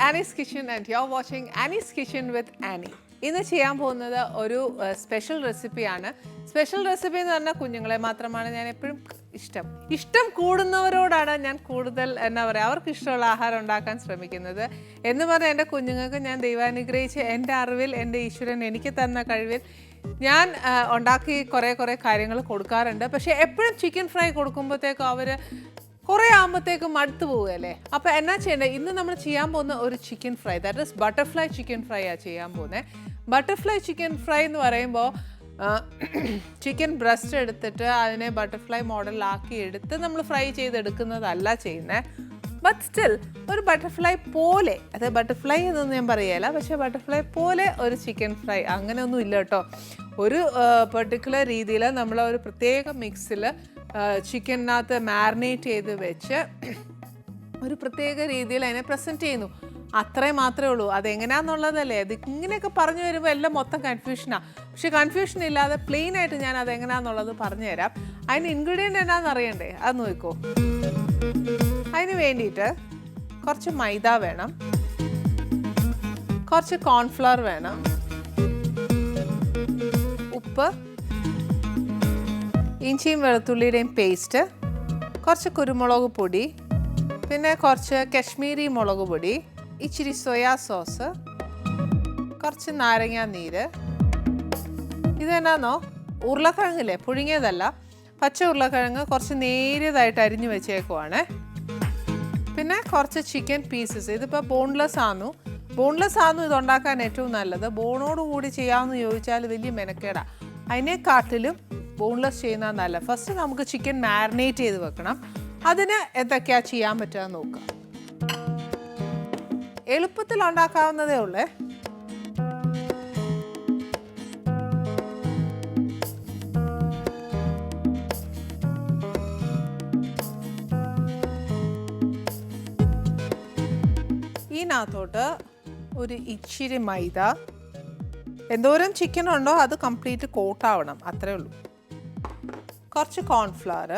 Annie's Kitchen and you're watching Annie's Kitchen with Annie. ഇന്ന് ചെയ്യാൻ പോകുന്നത് ഒരു സ്പെഷ്യൽ റെസിപ്പിയാണ്. സ്പെഷ്യൽ റെസിപ്പി എന്ന് പറഞ്ഞാൽ കുഞ്ഞുങ്ങളെ മാത്രമാണ് ഞാൻ എപ്പോഴും ഇഷ്ടം കൂടുന്നവരോടാണ് ഞാൻ കൂടുതൽ എന്താ പറയുക അവർക്ക് ഇഷ്ടമുള്ള ആഹാരം ഉണ്ടാക്കാൻ ശ്രമിക്കുന്നത്. എന്ന് പറഞ്ഞാൽ എൻ്റെ കുഞ്ഞുങ്ങൾക്ക് ഞാൻ ദൈവാനുഗ്രഹിച്ച് എൻ്റെ അറിവിൽ എൻ്റെ ഈശ്വരൻ എനിക്ക് തന്ന കഴിവിൽ ഞാൻ ഉണ്ടാക്കി കുറേ കാര്യങ്ങൾ കൊടുക്കാറുണ്ട്. പക്ഷേ എപ്പോഴും ചിക്കൻ ഫ്രൈ കൊടുക്കുമ്പോഴത്തേക്കും അവർ കുറേ ആകുമ്പോഴത്തേക്കും മടുത്തു പോവുകയല്ലേ. അപ്പോൾ എന്നാ ചെയ്യേണ്ടത്, ഇന്ന് നമ്മൾ ചെയ്യാൻ പോകുന്ന ഒരു chicken fry, that is butterfly chicken fry ആണ് ചെയ്യാൻ പോകുന്നത്. ബട്ടർഫ്ലൈ ചിക്കൻ ഫ്രൈ എന്ന് പറയുമ്പോൾ ചിക്കൻ ബ്രസ്റ്റ് എടുത്തിട്ട് അതിനെ ബട്ടർഫ്ലൈ മോഡലാക്കി എടുത്ത് നമ്മൾ ഫ്രൈ ചെയ്തെടുക്കുന്നതല്ല ചെയ്യുന്നത്. ബട്ട് സ്റ്റിൽ ഒരു ബട്ടർഫ്ലൈ പോലെ, അത് ബട്ടർഫ്ലൈ എന്നൊന്നും ഞാൻ പറയുകയില്ല, പക്ഷേ ബട്ടർഫ്ലൈ പോലെ ഒരു ചിക്കൻ ഫ്രൈ അങ്ങനെയൊന്നും ഇല്ല കേട്ടോ. ഒരു പെർട്ടിക്കുലർ രീതിയിൽ നമ്മൾ ഒരു പ്രത്യേക മിക്സിൽ ചിക്കനകത്ത് മാരിനേറ്റ് ചെയ്ത് വെച്ച് ഒരു പ്രത്യേക രീതിയിൽ അതിനെ പ്രസൻറ്റ് ചെയ്യുന്നു. അത്രയും മാത്രമേ ഉള്ളൂ. അതെങ്ങനെയാണെന്നുള്ളതല്ലേ, അത് ഇങ്ങനെയൊക്കെ പറഞ്ഞു വരുമ്പോൾ എല്ലാം മൊത്തം കൺഫ്യൂഷനാണ്. പക്ഷേ കൺഫ്യൂഷൻ ഇല്ലാതെ പ്ലെയിൻ ആയിട്ട് ഞാൻ അതെങ്ങനെയാണെന്നുള്ളത് പറഞ്ഞു തരാം. അതിന് ഇൻഗ്രീഡിയൻ്റ് എന്നാന്ന് അറിയണ്ടേ, അത് നോക്കൂ. അതിന് വേണ്ടിയിട്ട് കുറച്ച് മൈദ വേണം, കുറച്ച് കോൺഫ്ലവർ വേണം, ഉപ്പ്, ഇഞ്ചിയും വെളുത്തുള്ളിയുടെയും പേസ്റ്റ്, കുറച്ച് കുരുമുളക് പൊടി, പിന്നെ കുറച്ച് കശ്മീരി മുളക് പൊടി, ഇച്ചിരി സോയാ സോസ്, കുറച്ച് നാരങ്ങ നീര്. ഇതെന്നാന്നോ, ഉരുളക്കിഴങ്ങില്ലേ, പുഴുങ്ങിയതല്ല, പച്ച ഉരുളക്കിഴങ്ങ് കുറച്ച് നേരിയതായിട്ട് അരിഞ്ഞു വെച്ചേക്കുവാണ്. പിന്നെ കുറച്ച് ചിക്കൻ പീസസ്, ഇതിപ്പോൾ ബോൺലെസ് ആന്നു ഇതുണ്ടാക്കാൻ ഏറ്റവും നല്ലത്. ബോണോടുകൂടി ചെയ്യാമെന്ന് ചോദിച്ചാൽ വലിയ മെനക്കേടാണ്. അതിനെക്കാട്ടിലും ബോൺലെസ് ചെയ്യുന്നത് നല്ല. ഫസ്റ്റ് നമുക്ക് ചിക്കൻ മാരിനേറ്റ് ചെയ്ത് വെക്കണം. അതിന് എന്തൊക്കെയാണ് ചെയ്യാൻ പറ്റുക നോക്കാം. എളുപ്പത്തിൽ ഉണ്ടാക്കാവുന്നതേ ഉള്ളേ. ഇതിനകത്തോട്ട് ഒരു ഇച്ചിരി മൈദ, എന്തോരം ചിക്കൻ ഉണ്ടോ അത് കംപ്ലീറ്റ് കോട്ടാവണം, അത്രേ ഉള്ളൂ. കുറച്ച് കോൺഫ്ലവർ,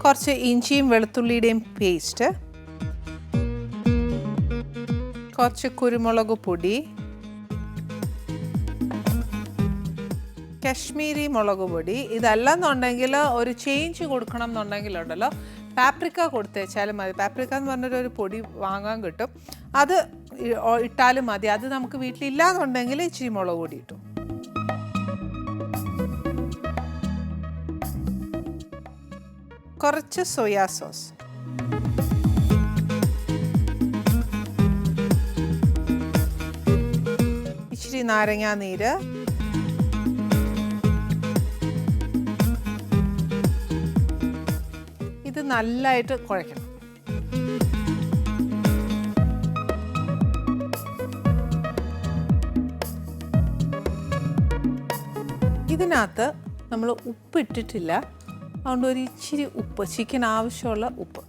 കുറച്ച് ഇഞ്ചിയും വെളുത്തുള്ളിയുടെയും പേസ്റ്റ്, കുറച്ച് കുരുമുളക് പൊടി, കശ്മീരി മുളക് പൊടി. ഇതല്ലെന്നുണ്ടെങ്കിൽ ഒരു ചേഞ്ച് കൊടുക്കണം എന്നുണ്ടെങ്കിലുണ്ടല്ലോ പാപ്രിക്ക കൊടുത്തേച്ചാലും മതി. പാപ്രിക്ക എന്ന് പറഞ്ഞൊരു പൊടി വാങ്ങാൻ കിട്ടും, അത് ഇട്ടാലും മതി. അത് നമുക്ക് വീട്ടിലില്ലാന്നുണ്ടെങ്കിൽ ഇച്ചിരി മുളക് പൊടി ഇട്ടു. കുറച്ച് സോയാ സോസ്, ഇച്ചിരി നാരങ്ങാ നീര്, ഇത് നല്ലതായിട്ട് കുഴയ്ക്കണം. ഇതിനകത്ത് നമ്മൾ ഉപ്പ് ഇട്ടിട്ടില്ല, അതുകൊണ്ട് ഒരു ഇച്ചിരി ഉപ്പ്, ചിക്കൻ ആവശ്യമുള്ള ഉപ്പ്.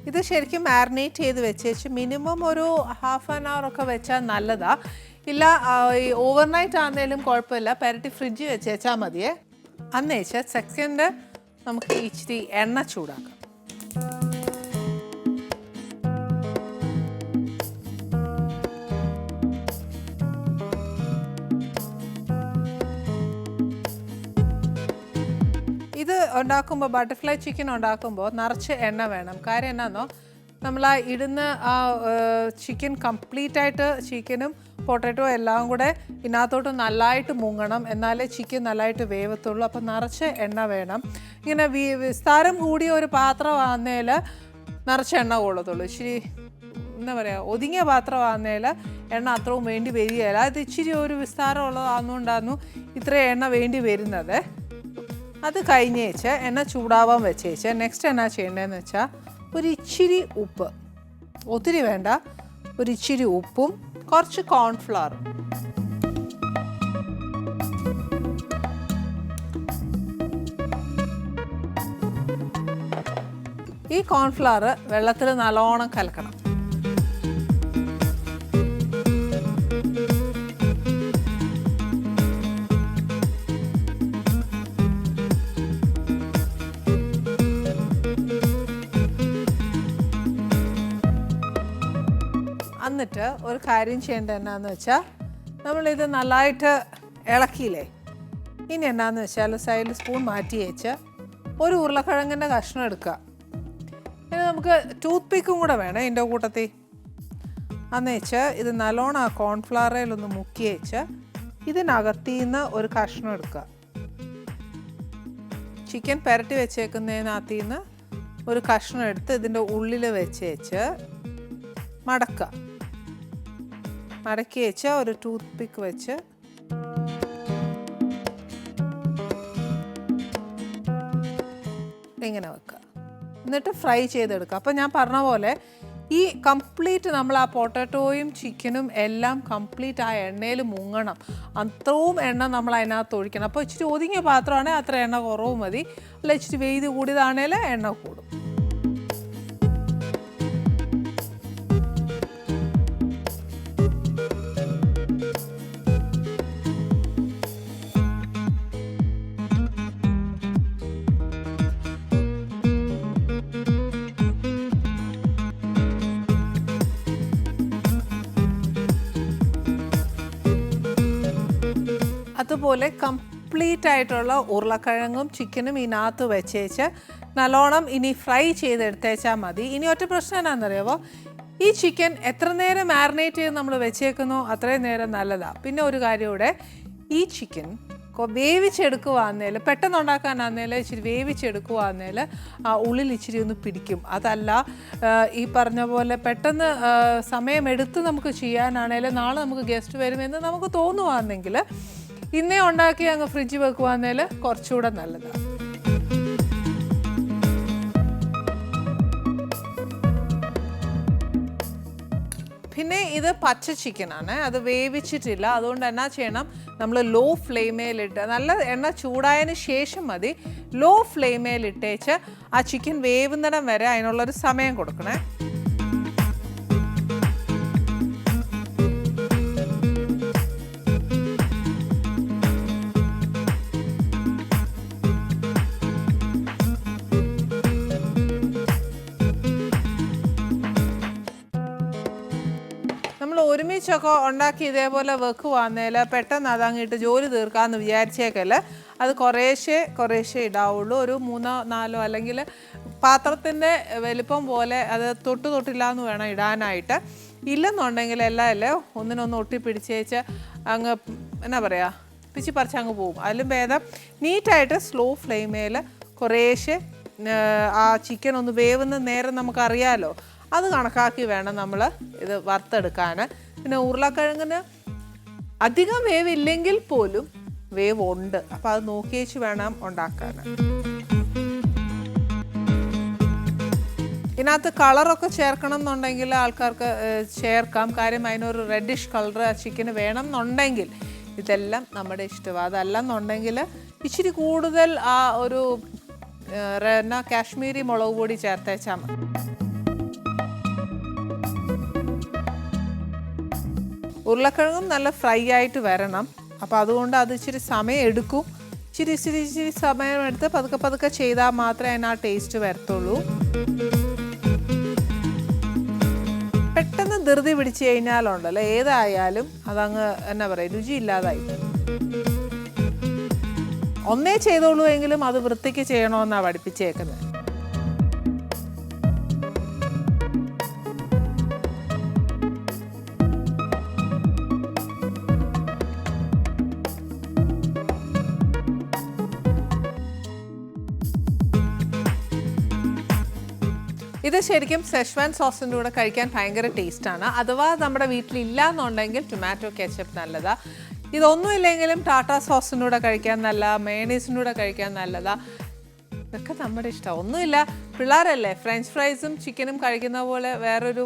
ഇത് ശരിക്കും മാരിനേറ്റ് ചെയ്ത് വെച്ചേച്ച് മിനിമം ഒരു ഹാഫ് ആൻ അവർ ഒക്കെ വെച്ചാൽ നല്ലതാണ്. ഇല്ല ഓവർനൈറ്റ് ആണെങ്കിലും കുഴപ്പമില്ല, പെരട്ടി ഫ്രിഡ്ജിൽ വെച്ചേച്ചാൽ മതിയേ. അന്നേച്ച് സെക്കൻഡ് നമുക്ക് ഇച്ചിരി എണ്ണ ചൂടാക്കാം. ഇത് ഉണ്ടാക്കുമ്പോൾ, ബട്ടർഫ്ലൈ ചിക്കൻ ഉണ്ടാക്കുമ്പോൾ നിറച്ച് എണ്ണ വേണം. കാര്യം എന്നാന്നോ, നമ്മൾ ആ ഇടുന്ന ആ ചിക്കൻ കംപ്ലീറ്റായിട്ട് ചിക്കനും പൊട്ടറ്റോ എല്ലാം കൂടെ ഇതിനകത്തോട്ട് നല്ലതായിട്ട് മുങ്ങണം, എന്നാലേ ചിക്കൻ നല്ലതായിട്ട് വേവത്തുള്ളൂ. അപ്പം നിറച്ച് എണ്ണ വേണം. ഇങ്ങനെ വിസ്താരം കൂടിയ ഒരു പാത്രമാകുന്നതിൽ നിറച്ച് എണ്ണ കൊള്ളത്തുള്ളൂ. ഇച്ചിരി എന്താ പറയുക, ഒതുങ്ങിയ പാത്രമാകുന്നതിൽ എണ്ണ അത്രയും വേണ്ടി വരികയില്ല. ഇത് ഇച്ചിരി ഒരു വിസ്താരമുള്ളതാണെന്നുകൊണ്ടായിരുന്നു ഇത്രയും എണ്ണ വേണ്ടി വരുന്നത്. അത് കഴിഞ്ഞേച്ച് എണ്ണ ചൂടാവാൻ വെച്ചേച്ച് നെക്സ്റ്റ് എന്നാ ചെയ്യേണ്ടതെന്ന് വെച്ചാൽ ഒരു ഇച്ചിരി ഉപ്പ്, ഒത്തിരി വേണ്ട, ഒരു ഇച്ചിരി ഉപ്പും കുറച്ച് കോൺഫ്ലവർ, ഈ കോൺഫ്ലവർ വെള്ളത്തിൽ നല്ലോണം കലക്കണം. എന്നിട്ട് ഒരു കാര്യം ചെയ്യേണ്ടത് എന്നാന്ന് വെച്ചാൽ നമ്മളിത് നല്ലതായിട്ട് ഇളക്കിയില്ലേ, ഇനി എന്നാന്ന് വെച്ചാൽ സൈഡിൽ സ്പൂൺ മാറ്റി വെച്ച് ഒരു ഉരുളക്കിഴങ്ങിൻ്റെ കഷ്ണം എടുക്കുക. ഇനി നമുക്ക് ടൂത്ത് പിക്കും കൂടെ വേണം ഇതിൻ്റെ കൂട്ടത്തിൽ. അന്ന് വെച്ച് ഇത് നല്ലോണം ആ കോൺഫ്ലവറിലൊന്ന് മുക്കി വെച്ച് ഇതിനകത്തിൽ നിന്ന് ഒരു കഷ്ണം എടുക്കുക. ചിക്കൻ പുരട്ടി വെച്ചേക്കുന്നതിനകത്തിൽ നിന്ന് ഒരു കഷ്ണം എടുത്ത് ഇതിൻ്റെ ഉള്ളിൽ വെച്ച് മടക്കുക. മടക്കി വെച്ച് ഒരു ടൂത്ത് പിക്ക് വെച്ച് ഇങ്ങനെ വെക്കുക. എന്നിട്ട് ഫ്രൈ ചെയ്തെടുക്കുക. അപ്പോൾ ഞാൻ പറഞ്ഞ പോലെ ഈ കംപ്ലീറ്റ് നമ്മൾ ആ പൊട്ടറ്റോയും ചിക്കനും എല്ലാം കംപ്ലീറ്റ് ആ എണ്ണയിൽ മുങ്ങണം. അത്രയും എണ്ണ നമ്മൾ അതിനകത്ത് ഒഴിക്കണം. അപ്പോൾ ഇച്ചിരി ഒതുങ്ങിയ പാത്രമാണെങ്കിൽ അത്ര എണ്ണ കുറവ് മതി, അല്ല ഇച്ചിരി വെയ്ത് കൂടിയതാണെങ്കിൽ എണ്ണ കൂടും. അതുപോലെ കംപ്ലീറ്റ് ആയിട്ടുള്ള ഉരുളക്കിഴങ്ങും ചിക്കനും ഇതിനകത്ത് വെച്ചേച്ച് നല്ലോണം ഇനി ഫ്രൈ ചെയ്തെടുത്തേച്ചാൽ മതി. ഇനി ഒറ്റ പ്രശ്നം എന്നാണെന്നറിയാമോ, ഈ ചിക്കൻ എത്ര നേരം മാരിനേറ്റ് ചെയ്ത് നമ്മൾ വെച്ചേക്കുന്നോ അത്രയും നേരം നല്ലതാണ്. പിന്നെ ഒരു കാര്യം ഇവിടെ, ഈ ചിക്കൻ വേവിച്ചെടുക്കുവാന്നേൽ, പെട്ടെന്ന് ഉണ്ടാക്കാനാന്നേൽ ഇച്ചിരി വേവിച്ചെടുക്കുവാന്നേൽ ആ ഉള്ളിൽ ഇച്ചിരി ഒന്ന് പിടിക്കും. അതല്ല ഈ പറഞ്ഞ പോലെ പെട്ടെന്ന് സമയമെടുത്ത് നമുക്ക് ചെയ്യാനാണേൽ, നാളെ നമുക്ക് ഗസ്റ്റ് വരുമെന്ന് നമുക്ക് തോന്നുവാണെങ്കിൽ ഇന്നേ ഉണ്ടാക്കി അങ്ങ് ഫ്രിഡ്ജിൽ വെക്കുവാന്നേൽ കുറച്ചുകൂടെ നല്ലതാണ്. പിന്നെ ഇത് പച്ച ചിക്കനാണ്, അത് വേവിച്ചിട്ടില്ല. അതുകൊണ്ട് എന്നാ ചെയ്യണം, നമ്മൾ ലോ ഫ്ലെയിമേലിട്ട്, നല്ല എണ്ണ ചൂടായതിന് ശേഷം മതി, ലോ ഫ്ലെയിമേലിട്ടേച്ച് ആ ചിക്കൻ വേവുന്നിടം വരെ അതിനുള്ളൊരു സമയം കൊടുക്കണേ. ഒരുമിച്ചൊക്കെ ഉണ്ടാക്കി ഇതേപോലെ വെക്കുവാന്നേൽ പെട്ടെന്ന് അതങ്ങിട്ട് ജോലി തീർക്കാമെന്ന് വിചാരിച്ചേക്കല്ല, അത് കുറേശ്ശേ ഇടാവുള്ളൂ. ഒരു 3-4 അല്ലെങ്കിൽ പാത്രത്തിൻ്റെ വലിപ്പം പോലെ അത് തൊട്ടില്ലാന്ന് വേണം ഇടാനായിട്ട്. ഇല്ലെന്നുണ്ടെങ്കിൽ എല്ലാം ഒന്നിനൊന്ന് ഒട്ടിപ്പിടിച്ചേച്ച് അങ്ങ് എന്നാ പറയുക, പിച്ചി പറിച്ച് അങ്ങ് പോകും. അതിലും ഭേദം നീറ്റായിട്ട് സ്ലോ ഫ്ലെയിമേൽ കുറേശ്ശെ ആ ചിക്കൻ ഒന്ന് വേവുന്ന നേരം നമുക്കറിയാമല്ലോ, അത് കണക്കാക്കി വേണം നമ്മൾ ഇത് വറുത്തെടുക്കാൻ. പിന്നെ ഉരുളക്കിഴങ്ങിന് അധികം വേവില്ലെങ്കിൽ പോലും വേവ് ഉണ്ട്, അപ്പോൾ അത് നോക്കിയേച്ച് വേണം ഉണ്ടാക്കാൻ. ഇതിനകത്ത് കളറൊക്കെ ചേർക്കണം എന്നുണ്ടെങ്കിൽ ആൾക്കാർക്ക് ചേർക്കാം. കാര്യം അതിനൊരു റെഡിഷ് കളർ ചിക്കന് വേണം എന്നുണ്ടെങ്കിൽ ഇതെല്ലാം നമ്മുടെ ഇഷ്ടമാണ്. അതല്ല എന്നുണ്ടെങ്കിൽ ഇച്ചിരി കൂടുതൽ ആ ഒരു കാശ്മീരി മുളക് പൊടി ചേർത്തേച്ചാൽ മതി. ഉരുളക്കിഴങ്ങും നല്ല ഫ്രൈ ആയിട്ട് വരണം. അപ്പോൾ അതുകൊണ്ട് അത് ഇച്ചിരി സമയം എടുക്കും. ഇച്ചിരി സമയമെടുത്ത് പതുക്കെ ചെയ്താൽ മാത്രമേ അതിന് ആ ടേസ്റ്റ് വരത്തുള്ളൂ. പെട്ടെന്ന് ധൃതി പിടിച്ച് കഴിഞ്ഞാലുണ്ടല്ലോ ഏതായാലും അതങ്ങ് എന്നാ പറയുക, രുചിയില്ലാതായി. ഒന്നേ ചെയ്തോളൂ എങ്കിലും അത് വൃത്തിക്ക് ചെയ്യണമെന്നാണ് പഠിപ്പിച്ചേക്കുന്നത്. ഇത് ശരിക്കും സെഷ്വാൻ സോസിൻ്റെ കൂടെ കഴിക്കാൻ ഭയങ്കര ടേസ്റ്റാണ്. അഥവാ നമ്മുടെ വീട്ടിലില്ല എന്നുണ്ടെങ്കിൽ ടൊമാറ്റോ കെച്ചപ്പ് നല്ലതാണ്. ഇതൊന്നുമില്ലെങ്കിലും ടാറ്റ സോസിൻ്റെ കൂടെ കഴിക്കാൻ നല്ലതാണ്, മയോണൈസിൻ്റെ കൂടെ കഴിക്കാൻ നല്ലതാണ്. ഇതൊക്കെ നമ്മുടെ ഇഷ്ടം. ഒന്നുമില്ല, പിള്ളേരല്ലേ, ഫ്രഞ്ച് ഫ്രൈസും ചിക്കനും കഴിക്കുന്ന പോലെ വേറൊരു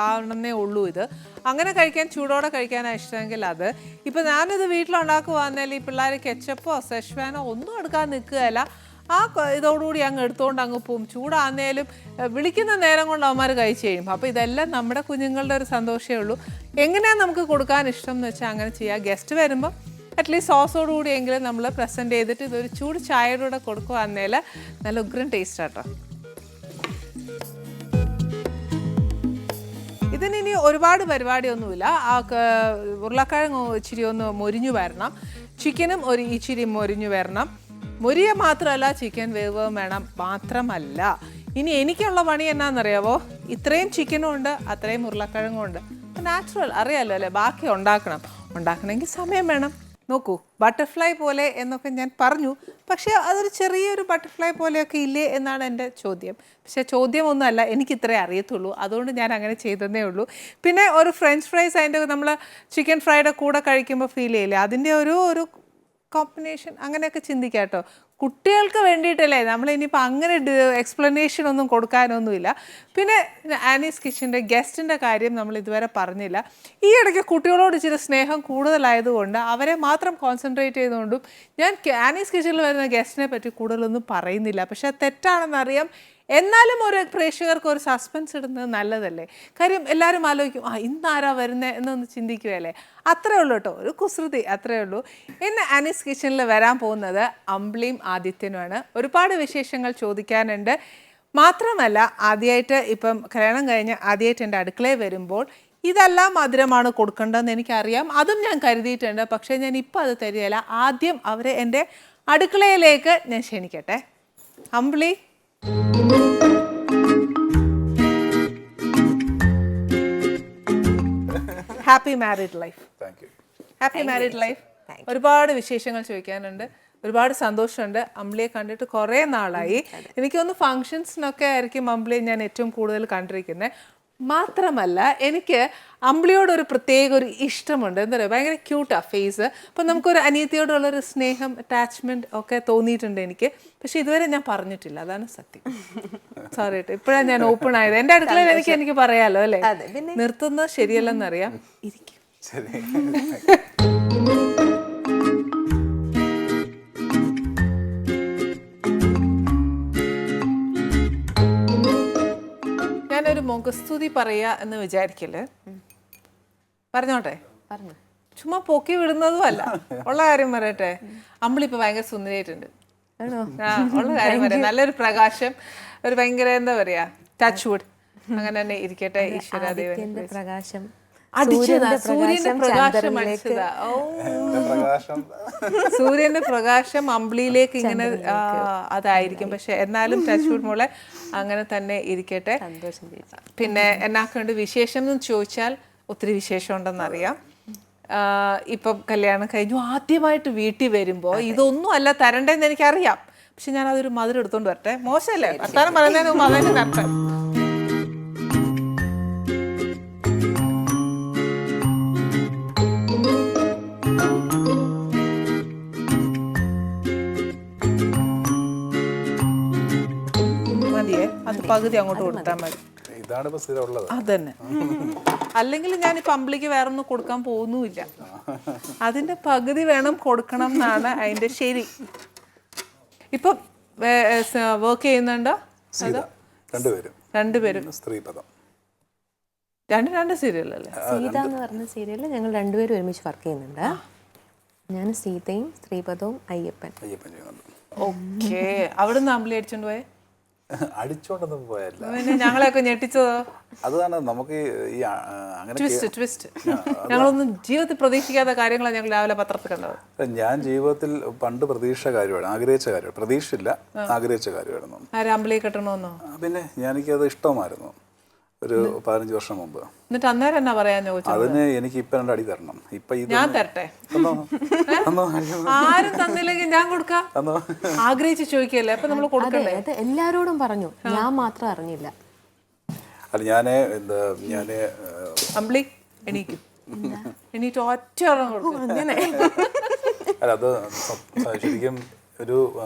ആണെന്നേ ഉള്ളൂ. ഇത് അങ്ങനെ കഴിക്കാൻ, ചൂടോടെ കഴിക്കാനാണ് ഇഷ്ടമെങ്കിൽ അത്. ഇപ്പോൾ ഞാനിത് വീട്ടിലുണ്ടാക്കുവാന്നേൽ ഈ പിള്ളേർ കെച്ചപ്പോ സെഷ്വാനോ ഒന്നും എടുക്കാൻ നിൽക്കുകയല്ല. ഇതോടുകൂടി അങ്ങ് എടുത്തുകൊണ്ട് അങ്ങ് പോവും. ചൂടാന്നേലും വിളിക്കുന്ന നേരം കൊണ്ട് അവന്മാർ കഴിച്ച് കഴിയും. അപ്പോൾ ഇതെല്ലാം നമ്മുടെ കുഞ്ഞുങ്ങളുടെ ഒരു സന്തോഷമേ ഉള്ളൂ. എങ്ങനെയാണ് നമുക്ക് കൊടുക്കാൻ ഇഷ്ടം എന്ന് വെച്ചാൽ അങ്ങനെ ചെയ്യുക. ഗസ്റ്റ് വരുമ്പോൾ അറ്റ്ലീസ്റ്റ് സോസോടുകൂടിയെങ്കിലും നമ്മൾ പ്രസൻറ്റ് ചെയ്തിട്ട് ഇതൊരു ചൂട് ചായയുടെ കൂടെ കൊടുക്കുകയാണെങ്കിൽ നല്ല ഉഗ്രൻ ടേസ്റ്റ് ആട്ടോ. ഇതിനി ഒരുപാട് പരിപാടിയൊന്നുമില്ല. ഉരുളക്കിഴങ്ങ് ഇച്ചിരി ഒന്ന് മൊരിഞ്ഞു വരണം, ചിക്കനും ഒരു ഇച്ചിരി മൊരിഞ്ഞു വരണം. മൊരിയ മാത്രമല്ല ചിക്കൻ വേവും വേണം. മാത്രമല്ല ഇനി എനിക്കുള്ള പണി എന്നാണെന്നറിയാവോ, ഇത്രയും ചിക്കനും ഉണ്ട്, അത്രയും ഉരുളക്കിഴങ്ങും ഉണ്ട്. നാച്ചുറൽ അറിയാമല്ലോ അല്ലേ, ബാക്കി ഉണ്ടാക്കണമെങ്കിൽ സമയം വേണം. നോക്കൂ, ബട്ടർഫ്ലൈ പോലെ എന്നൊക്കെ ഞാൻ പറഞ്ഞു, പക്ഷേ അതൊരു ചെറിയൊരു ബട്ടർഫ്ലൈ പോലെയൊക്കെ ഇല്ലേ എന്നാണ് എൻ്റെ ചോദ്യം. പക്ഷേ ചോദ്യമൊന്നുമല്ല, എനിക്കിത്രേ അറിയത്തുള്ളൂ, അതുകൊണ്ട് ഞാൻ അങ്ങനെ ചെയ്തതേ ഉള്ളൂ. പിന്നെ ഒരു ഫ്രഞ്ച് ഫ്രൈസ് അതിൻ്റെ നമ്മൾ ചിക്കൻ ഫ്രൈയുടെ കൂടെ കഴിക്കുമ്പോൾ ഫീൽ ചെയ്യില്ലേ, അതിൻ്റെ ഒരു കോമ്പിനേഷൻ അങ്ങനെയൊക്കെ ചിന്തിക്കാം കേട്ടോ. കുട്ടികൾക്ക് വേണ്ടിയിട്ടല്ലേ, നമ്മളിനിയിപ്പോൾ അങ്ങനെ എക്സ്പ്ലനേഷൻ ഒന്നും കൊടുക്കാനൊന്നുമില്ല. പിന്നെ ആനീസ് കിച്ചൻ്റെ ഗസ്റ്റിൻ്റെ കാര്യം നമ്മൾ ഇതുവരെ പറഞ്ഞില്ല. ഈ ഇടയ്ക്ക് കുട്ടികളോട് ഇച്ചിരി സ്നേഹം കൂടുതലായതുകൊണ്ട് അവരെ മാത്രം കോൺസെൻട്രേറ്റ് ചെയ്തുകൊണ്ടും ഞാൻ ആനീസ് കിച്ചണിൽ വരുന്ന ഗസ്റ്റിനെ പറ്റി കൂടുതലൊന്നും പറയുന്നില്ല. പക്ഷെ അത് തെറ്റാണെന്നറിയാം, എന്നാലും ഒരു പ്രേക്ഷകർക്ക് ഒരു സസ്പെൻസ് ഇടുന്നത് നല്ലതല്ലേ. കാര്യം എല്ലാവരും ആലോചിക്കും, ഇന്നാരാ വരുന്നത് എന്നൊന്ന് ചിന്തിക്കുകയല്ലേ. അത്രേ ഉള്ളൂ കേട്ടോ, ഒരു കുസൃതി, അത്രേ ഉള്ളൂ. ഇന്ന് ആനീസ് കിച്ചണിൽ വരാൻ പോകുന്നത് അമ്പിളിയും ആദിത്യനുമാണ്. ഒരുപാട് വിശേഷങ്ങൾ ചോദിക്കാനുണ്ട്. മാത്രമല്ല ആദ്യമായിട്ട് ഇപ്പം കല്യാണം കഴിഞ്ഞ് ആദ്യമായിട്ട് എൻ്റെ അടുക്കളയിൽ വരുമ്പോൾ ഇതെല്ലാം മധുരമാണ് കൊടുക്കേണ്ടതെന്ന് എനിക്കറിയാം, അതും ഞാൻ കരുതിയിട്ടുണ്ട്. പക്ഷേ ഞാൻ ഇപ്പം അത് തരികയില്ല. ആദ്യം അവരെ എൻ്റെ അടുക്കളയിലേക്ക് ഞാൻ ക്ഷണിക്കട്ടെ. Ambili, happy married life. Happy married life. ഒരുപാട് വിശേഷങ്ങൾ ചോദിക്കാനുണ്ട്, ഒരുപാട് സന്തോഷമുണ്ട്. അമ്പിളിയെ കണ്ടിട്ട് കുറേ നാളായി. എനിക്കൊന്ന് ഫങ്ഷൻസിനൊക്കെ ആയിരിക്കും അമ്പിളിയെ ഞാൻ ഏറ്റവും കൂടുതൽ കണ്ടിരിക്കുന്നത്. മാത്രമല്ല എനിക്ക് അമ്പിളിയോടൊരു പ്രത്യേക ഒരു ഇഷ്ടമുണ്ട്. എന്താ പറയുക, ഭയങ്കര ക്യൂട്ടാണ് ഫേസ്. അപ്പം നമുക്കൊരു അനിയത്തിയോടുള്ളൊരു സ്നേഹം, അറ്റാച്ച്മെൻറ്റ് ഒക്കെ തോന്നിയിട്ടുണ്ട് എനിക്ക്. പക്ഷെ ഇതുവരെ ഞാൻ പറഞ്ഞിട്ടില്ല, അതാണ് സത്യം. സോറി കേട്ടോ, ഇപ്പോഴാണ് ഞാൻ ഓപ്പൺ ആയത്. എൻ്റെ അടുക്കളയിൽ എനിക്ക് പറയാമല്ലോ അല്ലേ. നിർത്തുന്നത് ശരിയല്ലെന്നറിയാം. ഇരിക്കും. ഞാനൊരു മുഖസ്തുതി പറയാ എന്ന് വിചാരിക്കല്. പറഞ്ഞോട്ടെ? ചുമ്മാ പൊക്കി വിടുന്നതും അല്ല, ഉള്ള കാര്യം പറയട്ടെ. അമ്പിളിപ്പോ ഭയങ്കര സുന്ദരിയായിട്ടുണ്ട്. ഉള്ള കാര്യം പറയാം. നല്ലൊരു പ്രകാശം, ഒരു ഭയങ്കര എന്താ പറയാ, ടച്ച് വുഡ്, അങ്ങനെ തന്നെ ഇരിക്കട്ടെ. ഈശ്വരദേവന്റെ പ്രകാശം സൂര്യന്റെ പ്രകാശം അടിച്ചതാ. സൂര്യന്റെ പ്രകാശം അമ്പിളിയിലേക്ക് ഇങ്ങനെ അതായിരിക്കും. പക്ഷെ എന്നാലും ടച്ച് വുഡ് മോളെ അങ്ങനെ തന്നെ ഇരിക്കട്ടെ. പിന്നെ എന്നാക്കുണ്ട് വിശേഷം എന്ന് ചോദിച്ചാൽ ഒത്തിരി വിശേഷം ഉണ്ടെന്നറിയാം. ഇപ്പം കല്യാണം കഴിഞ്ഞു, ആദ്യമായിട്ട് വീട്ടിൽ വരുമ്പോൾ ഇതൊന്നും അല്ല തരണ്ടേന്ന് എനിക്കറിയാം. പക്ഷെ ഞാൻ അതൊരു മധുരം എടുത്തോണ്ട് വരട്ടെ. മോശമല്ലേ വർത്താനം പറയുന്നതിന് മധുരം തരട്ടെ. അത് പകുതി അങ്ങോട്ട് കൊടുത്താൽ മതി. അതന്നെ. അല്ലെങ്കിൽ ഞാനിപ്പോൾ അമ്പിളിക്ക് വേറെ ഒന്നും കൊടുക്കാൻ പോകുന്നുമില്ല. അതിന്റെ പകുതി വേണം കൊടുക്കണം എന്നാണ് അതിന്റെ ശരി. ഇപ്പം വർക്ക് ചെയ്യുന്നുണ്ടോ? രണ്ടുപേരും രണ്ട് സീരിയലല്ലേ? സീത എന്ന് പറഞ്ഞ സീരിയലിൽ ഞങ്ങൾ രണ്ടുപേരും ഒരുമിച്ച് വർക്ക് ചെയ്യുന്നുണ്ട്. ഞാൻ സീതയും സ്ത്രീപദവും അയ്യപ്പൻ. ഓക്കെ. അവിടുന്ന് അമ്പിളി അടിച്ചോണ്ട് പോയേ? അടിച്ചോണ്ടൊന്നും പോയല്ല, ഞങ്ങളെയൊക്കെ ഞെട്ടിച്ചതോ? അതാണ് നമുക്ക് ഈ ട്വിസ്റ്റ്. ഞങ്ങളൊന്നും ജീവിതത്തിൽ പ്രതീക്ഷിക്കാത്ത കാര്യങ്ങളാണ് ഞങ്ങൾ രാവിലെ പത്രത്തിൽ കണ്ടത്. ഞാൻ ജീവിതത്തിൽ പണ്ട് പ്രതീക്ഷിച്ച കാര്യമാണ്, ആഗ്രഹിച്ച കാര്യം, പ്രതീക്ഷിച്ചില്ല, ആഗ്രഹിച്ച കാര്യമായിരുന്നു. അമ്പിളിയെ കെട്ടണമെന്നോ? പിന്നെ എനിക്കത് ഇഷ്ടമായിരുന്നു ഒരു 15 വർഷം മുമ്പ്. എന്നിട്ട് അന്നേരം എന്നാ പറയാൻ ചോദിച്ചത്? അതിന് എനിക്ക് ഇപ്പൊ 2 അടി തരണം. ഇപ്പൊ ഞാൻ തരട്ടെ? ആരും തന്നില്ലെങ്കിൽ ഞാൻ കൊടുക്കാം. ആഗ്രഹിച്ച് ചോദിക്കല്ലേ, അപ്പൊ നമ്മൾ കൊടുക്കണ്ടേ? എല്ലാരോടും പറഞ്ഞു, ഞാൻ മാത്രം അറിഞ്ഞില്ല. അല്ല ഞാന് അമ്പിളി എണീക്കും, എണീറ്റ് ഒറ്റ കൊടുക്കും. അല്ല അത് ശരിക്കും ഒരു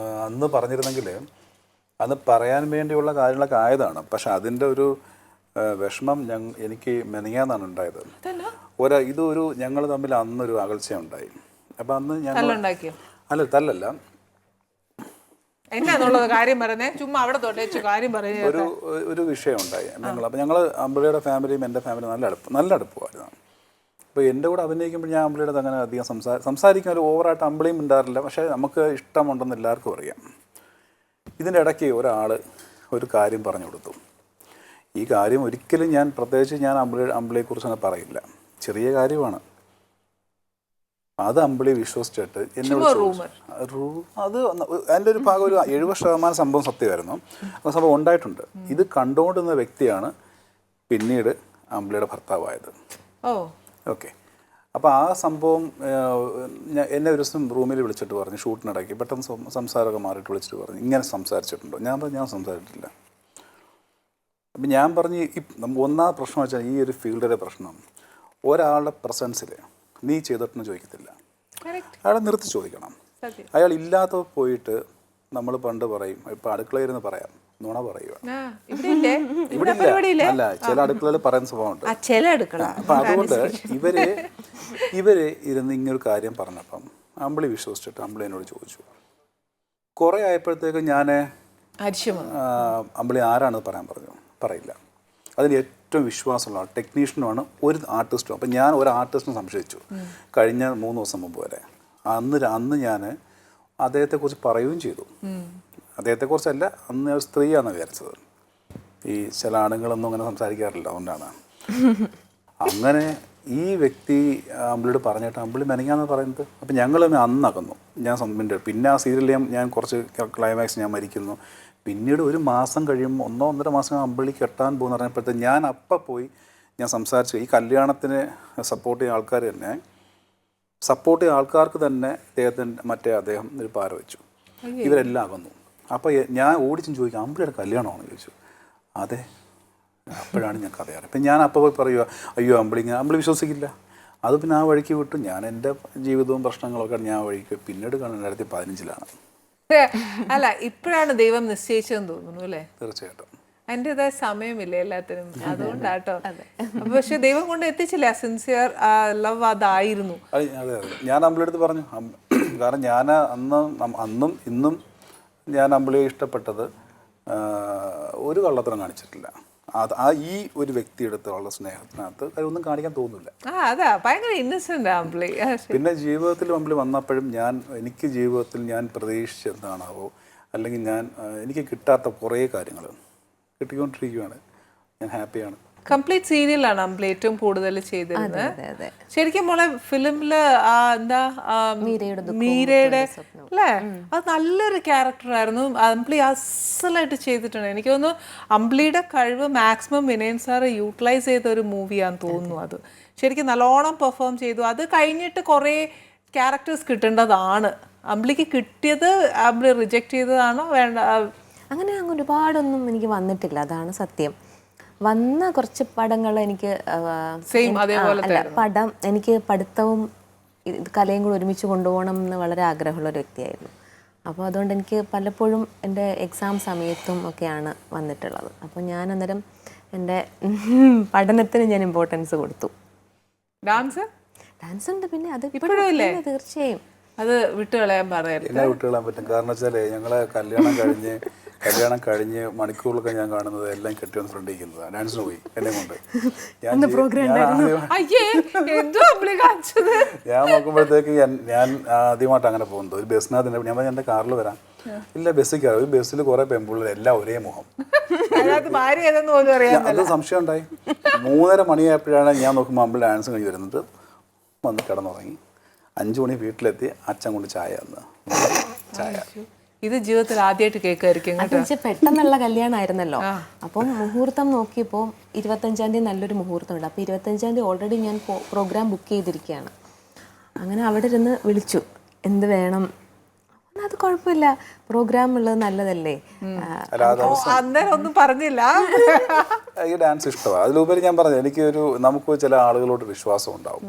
അന്ന് പറഞ്ഞിരുന്നെങ്കിൽ അന്ന് പറയാൻ വേണ്ടിയുള്ള കാര്യങ്ങളൊക്കെ ആയതാണ്. പക്ഷെ അതിൻ്റെ ഒരു വിഷമം എനിക്ക് മെനങ്ങാന്നാണ് ഉണ്ടായത്. ഇതൊരു ഞങ്ങൾ തമ്മിൽ അന്നൊരു അകൽച്ച ഉണ്ടായി. അപ്പം അന്ന് ഞങ്ങൾ അല്ല തല്ലല്ല, എന്നാന്നുള്ളത് കാര്യം പറയുന്നേ, ചുമ്മാ അവിടെ തൊട്ടേച്ചു കാര്യം പറയുന്നത്. ഒരു വിഷയം ഉണ്ടായി അപ്പോൾ ഞങ്ങൾ അമ്പിളിയുടെ ഫാമിലിയും എൻ്റെ ഫാമിലിയും നല്ല അടുപ്പമായിരുന്നു. അപ്പോൾ എൻ്റെ കൂടെ അഭിനയിക്കുമ്പോൾ ഞാൻ അമ്പിളിയുടെ അങ്ങനെ അധികം സംസാരിക്കാൻ ഒരു ഓവറായിട്ട് അമ്പിളിയും ഉണ്ടാറില്ല. പക്ഷേ നമുക്ക് ഇഷ്ടമുണ്ടെന്ന് എല്ലാവർക്കും അറിയാം. ഇതിൻ്റെ ഇടയ്ക്ക് ഒരാൾ ഒരു കാര്യം പറഞ്ഞു കൊടുത്തു. ഈ കാര്യം ഒരിക്കലും ഞാൻ പ്രത്യേകിച്ച് ഞാൻ അമ്പിളിയെക്കുറിച്ച് അങ്ങനെ പറയില്ല, ചെറിയ കാര്യമാണ്. അത് അമ്പിളി വിശ്വസിച്ചിട്ട് എന്നോട് അത് അതിൻ്റെ ഒരു ഭാഗം ഒരു 70% സംഭവം സത്യമായിരുന്നു. ആ സംഭവം ഉണ്ടായിട്ടുണ്ട്. ഇത് കണ്ടുകൊണ്ടിരുന്ന വ്യക്തിയാണ് പിന്നീട് അമ്പിളിയുടെ ഭർത്താവായത്. ഓക്കെ. അപ്പോൾ ആ സംഭവം എന്നെ ഒരു ദിവസം റൂമിൽ വിളിച്ചിട്ട് പറഞ്ഞു, ഷൂട്ടിനിടയ്ക്ക് പെട്ടെന്ന് സംസാരമൊക്കെ മാറിയിട്ട് വിളിച്ചിട്ട് പറഞ്ഞു, ഇങ്ങനെ സംസാരിച്ചിട്ടുണ്ടോ? ഞാൻ പറഞ്ഞു, ഞാൻ സംസാരിച്ചിട്ടില്ല. അപ്പം ഞാൻ പറഞ്ഞ് ഒന്നാം പ്രശ്നം വെച്ചാൽ ഈ ഒരു ഫീൽഡിലെ പ്രശ്നം, ഒരാളുടെ പ്രസൻസിൽ നീ ചെയ്തിട്ടെന്ന് ചോദിക്കത്തില്ല, അയാളെ നിർത്തി ചോദിക്കണം. അയാൾ ഇല്ലാത്ത പോയിട്ട് നമ്മൾ പണ്ട് പറയും, ഇപ്പം അടുക്കളയിരുന്ന് പറയാം, നുണ പറയുക. ഇവിടെ ഇല്ല, അല്ല, ചില അടുക്കളയിൽ പറയുന്ന സ്വഭാവമുണ്ട്. അപ്പം അതുകൊണ്ട് ഇവര് ഇരുന്ന് ഇങ്ങനൊരു കാര്യം പറഞ്ഞപ്പം അമ്പിളി വിശ്വസിച്ചിട്ട് അമ്പിളി എന്നോട് ചോദിച്ചു. കുറേ ആയപ്പോഴത്തേക്ക് ഞാൻ അമ്പിളി ആരാണെന്ന് പറയാൻ പറഞ്ഞു. പറയില്ല. അതിന് ഏറ്റവും വിശ്വാസമുള്ള ആൾ ടെക്നീഷ്യനുമാണ്, ഒരു ആർട്ടിസ്റ്റും. അപ്പം ഞാൻ ഒരു ആർട്ടിസ്റ്റിനെ സംശയിച്ചു കഴിഞ്ഞ 3 ദിവസം മുമ്പ് വരെ. അന്ന് ഞാൻ അദ്ദേഹത്തെക്കുറിച്ച് പറയുകയും ചെയ്തു. അദ്ദേഹത്തെക്കുറിച്ചല്ല, അന്ന് സ്ത്രീയാണെന്ന് വിചാരിച്ചത്. ഈ ചില ആണുങ്ങളൊന്നും അങ്ങനെ സംസാരിക്കാറില്ല, അതുകൊണ്ടാണ്. അങ്ങനെ ഈ വ്യക്തി അമ്പിളിയോട് പറഞ്ഞിട്ട് അമ്പിളി മെനങ്ങാന്ന് പറയുന്നത്. അപ്പം ഞങ്ങൾ അന്നകന്നു. ഞാൻ പിന്നെ ആ സീരിയലിൽ ഞാൻ കുറച്ച് ക്ലൈമാക്സ് ഞാൻ മരിക്കുന്നു. പിന്നീട് ഒരു മാസം കഴിയുമ്പോൾ 1-1.5 മാസം അമ്പിളി കെട്ടാൻ പോകുന്ന പറഞ്ഞപ്പോഴത്തേക്ക് ഞാൻ അപ്പം പോയി ഞാൻ സംസാരിച്ചു. ഈ കല്യാണത്തിന് സപ്പോർട്ട് ചെയ്യുന്ന ആൾക്കാർ തന്നെ സപ്പോർട്ട് ചെയ്യുന്ന ആൾക്കാർക്ക് തന്നെ അദ്ദേഹം ഒരു പാര വെച്ചു. ഇവരെല്ലാം അകന്നു. അപ്പോൾ ഞാൻ ഓടിച്ചും ചോദിക്കും, അമ്പിളിയുടെ കല്യാണമാണോ ചോദിച്ചു. അതെ. അപ്പോഴാണ് ഞാൻ കഥ അറിയാം. അപ്പം ഞാൻ അപ്പോൾ പോയി പറയുക, അയ്യോ അമ്പിളി വിശ്വസിക്കില്ല. അത് പിന്നെ ആ വഴിക്ക് വിട്ടു. ഞാൻ എൻ്റെ ജീവിതവും പ്രശ്നങ്ങളൊക്കെ ഞാൻ വഴിക്ക് പിന്നീട് കാണുന്നത് 2015-ലാണ്. അല്ല, ഇപ്പോഴാണ് ദൈവം നിശ്ചയിച്ചതെന്ന് തോന്നുന്നു അല്ലേ? തീർച്ചയായിട്ടും. അതിൻ്റെതായ സമയമില്ല എല്ലാത്തിനും, അതുകൊണ്ടാട്ടോ. പക്ഷെ ദൈവം കൊണ്ട് എത്തിച്ചില്ല. സിൻസിയർ ലവ് അതായിരുന്നു. അതെ. ഞാൻ അമ്പിളിയെടുത്ത് പറഞ്ഞു, കാരണം ഞാൻ അന്നും ഇന്നും ഞാൻ അമ്പിളിയെ ഇഷ്ടപ്പെട്ടത് ഒരു കള്ളത്തരം കാണിച്ചിട്ടില്ല. ഈ ഒരു വ്യക്തിയെടുത്തുള്ള സ്നേഹത്തിനകത്ത് ഒന്നും കാണിക്കാൻ തോന്നില്ല. അതാ ഭയങ്കര ഇന്നസെന്റ് അമ്പിളി. പിന്നെ ജീവിതത്തിൽ അമ്പിളി വന്നപ്പോഴും എനിക്ക് ജീവിതത്തിൽ ഞാൻ പ്രതീക്ഷിച്ചെന്താണാവോ, അല്ലെങ്കിൽ എനിക്ക് കിട്ടാത്ത കുറേ കാര്യങ്ങൾ കിട്ടിക്കൊണ്ടിരിക്കുകയാണ്. ഞാൻ ഹാപ്പിയാണ്. കംപ്ലീറ്റ് സീരിയലാണ് അമ്പിളി ഏറ്റവും കൂടുതൽ ചെയ്തിരുന്നത്. ശരിക്കും മോളെ ഫിലിമില് എന്താ മീരയുടെ അല്ലേ, അത് നല്ലൊരു ക്യാരക്ടറായിരുന്നു. അമ്പിളി അസലായിട്ട് ചെയ്തിട്ടുണ്ട്. എനിക്ക് തോന്നുന്നു അമ്പിളിയുടെ കഴിവ് മാക്സിമം വിനയൻ സാറ് യൂട്ടിലൈസ് ചെയ്ത ഒരു മൂവിയാന്ന് തോന്നുന്നു. അത് ശരിക്കും നല്ലോണം പെർഫോം ചെയ്തു. അത് കഴിഞ്ഞിട്ട് കുറേ ക്യാരക്ടേഴ്സ് കിട്ടേണ്ടതാണ്. അമ്പിളിക്ക് കിട്ടിയത് അമ്പിളി റിജക്റ്റ് ചെയ്തതാണോ വേണ്ട? അങ്ങനെ ഒരുപാടൊന്നും എനിക്ക് വന്നിട്ടില്ല, അതാണ് സത്യം. വന്ന കുറച്ച് പടങ്ങൾ എനിക്ക് പടം എനിക്ക് പഠിത്തവും കലയും കൂടെ ഒരുമിച്ച് കൊണ്ടുപോകണം എന്ന് വളരെ ആഗ്രഹമുള്ള ഒരു വ്യക്തിയായിരുന്നു. അപ്പോൾ അതുകൊണ്ട് എനിക്ക് പലപ്പോഴും എൻ്റെ എക്സാം സമയത്തും ഒക്കെയാണ് വന്നിട്ടുള്ളത്. അപ്പോൾ ഞാൻ അന്നേരം എൻ്റെ പഠനത്തിന് ഞാൻ ഇമ്പോർട്ടൻസ് കൊടുത്തു. ഡാൻസ് ഉണ്ട്, പിന്നെ അത് തീർച്ചയായും അത് വിട്ടുകളയാൻ പറയരുത്. എല്ലാം വിട്ടുകളയാൻ പറ്റും. കാരണം വെച്ചാൽ ഞങ്ങളെ കല്യാണം കഴിഞ്ഞ് മണിക്കൂറിലൊക്കെ ഞാൻ കാണുന്നത് എല്ലാം കെട്ടിയൊന്ന് ഫ്രണ്ട് ഇരിക്കുന്നതാണ്. ഡാൻസിന് പോയി എന്നെ കൊണ്ട്. ഞാൻ നോക്കുമ്പോഴത്തേക്ക് ഞാൻ ആദ്യമായിട്ട് അങ്ങനെ പോകുന്നത് ഒരു ബസ്സിനകത്ത്. ഞാൻ എൻ്റെ കാറിൽ വരാം, ഇല്ല ബസ്സിൽ കയറാം. ഒരു ബസ്സിൽ കുറെ പെൺപിള്ളേർ എല്ലാം ഒരേ മുഖം. അത് സംശയം ഉണ്ടായി. 3:30 മണിയായപ്പോഴാണ് ഞാൻ നോക്കുമ്പോൾ അമ്പിളി ഡാൻസ് കഴിഞ്ഞ് വരുന്നത്. വന്ന് കിടന്നുറങ്ങി. 5 മണി വീട്ടിലെത്തി. അച്ഛൻ കൊണ്ട് ചായ തന്നു. ചായ ഇത് ജീവിതത്തിൽ ആദ്യമായിട്ട് കേൾക്കായിരിക്കും. പെട്ടെന്നുള്ള കല്യാണമായിരുന്നല്ലോ. അപ്പം മുഹൂർത്തം നോക്കിയപ്പോൾ 25-ാം തീയതി നല്ലൊരു മുഹൂർത്തമുണ്ട്. അപ്പോൾ 25-ാം തീയതി ഓൾറെഡി ഞാൻ പ്രോഗ്രാം ബുക്ക് ചെയ്തിരിക്കുകയാണ്. അങ്ങനെ അവിടെ ഇരുന്ന് വിളിച്ചു, എന്ത് വേണം? അത് കുഴപ്പമില്ല, പ്രോഗ്രാം ഉള്ളത് നല്ലതല്ലേ. അന്നേരം ഒന്നും പറഞ്ഞില്ല. ഈ ഡാൻസ് ഇഷ്ടമാണ്. അതിലുപരി ഞാൻ പറഞ്ഞു, നമുക്ക് ചില ആളുകളോട് വിശ്വാസം ഉണ്ടാവും.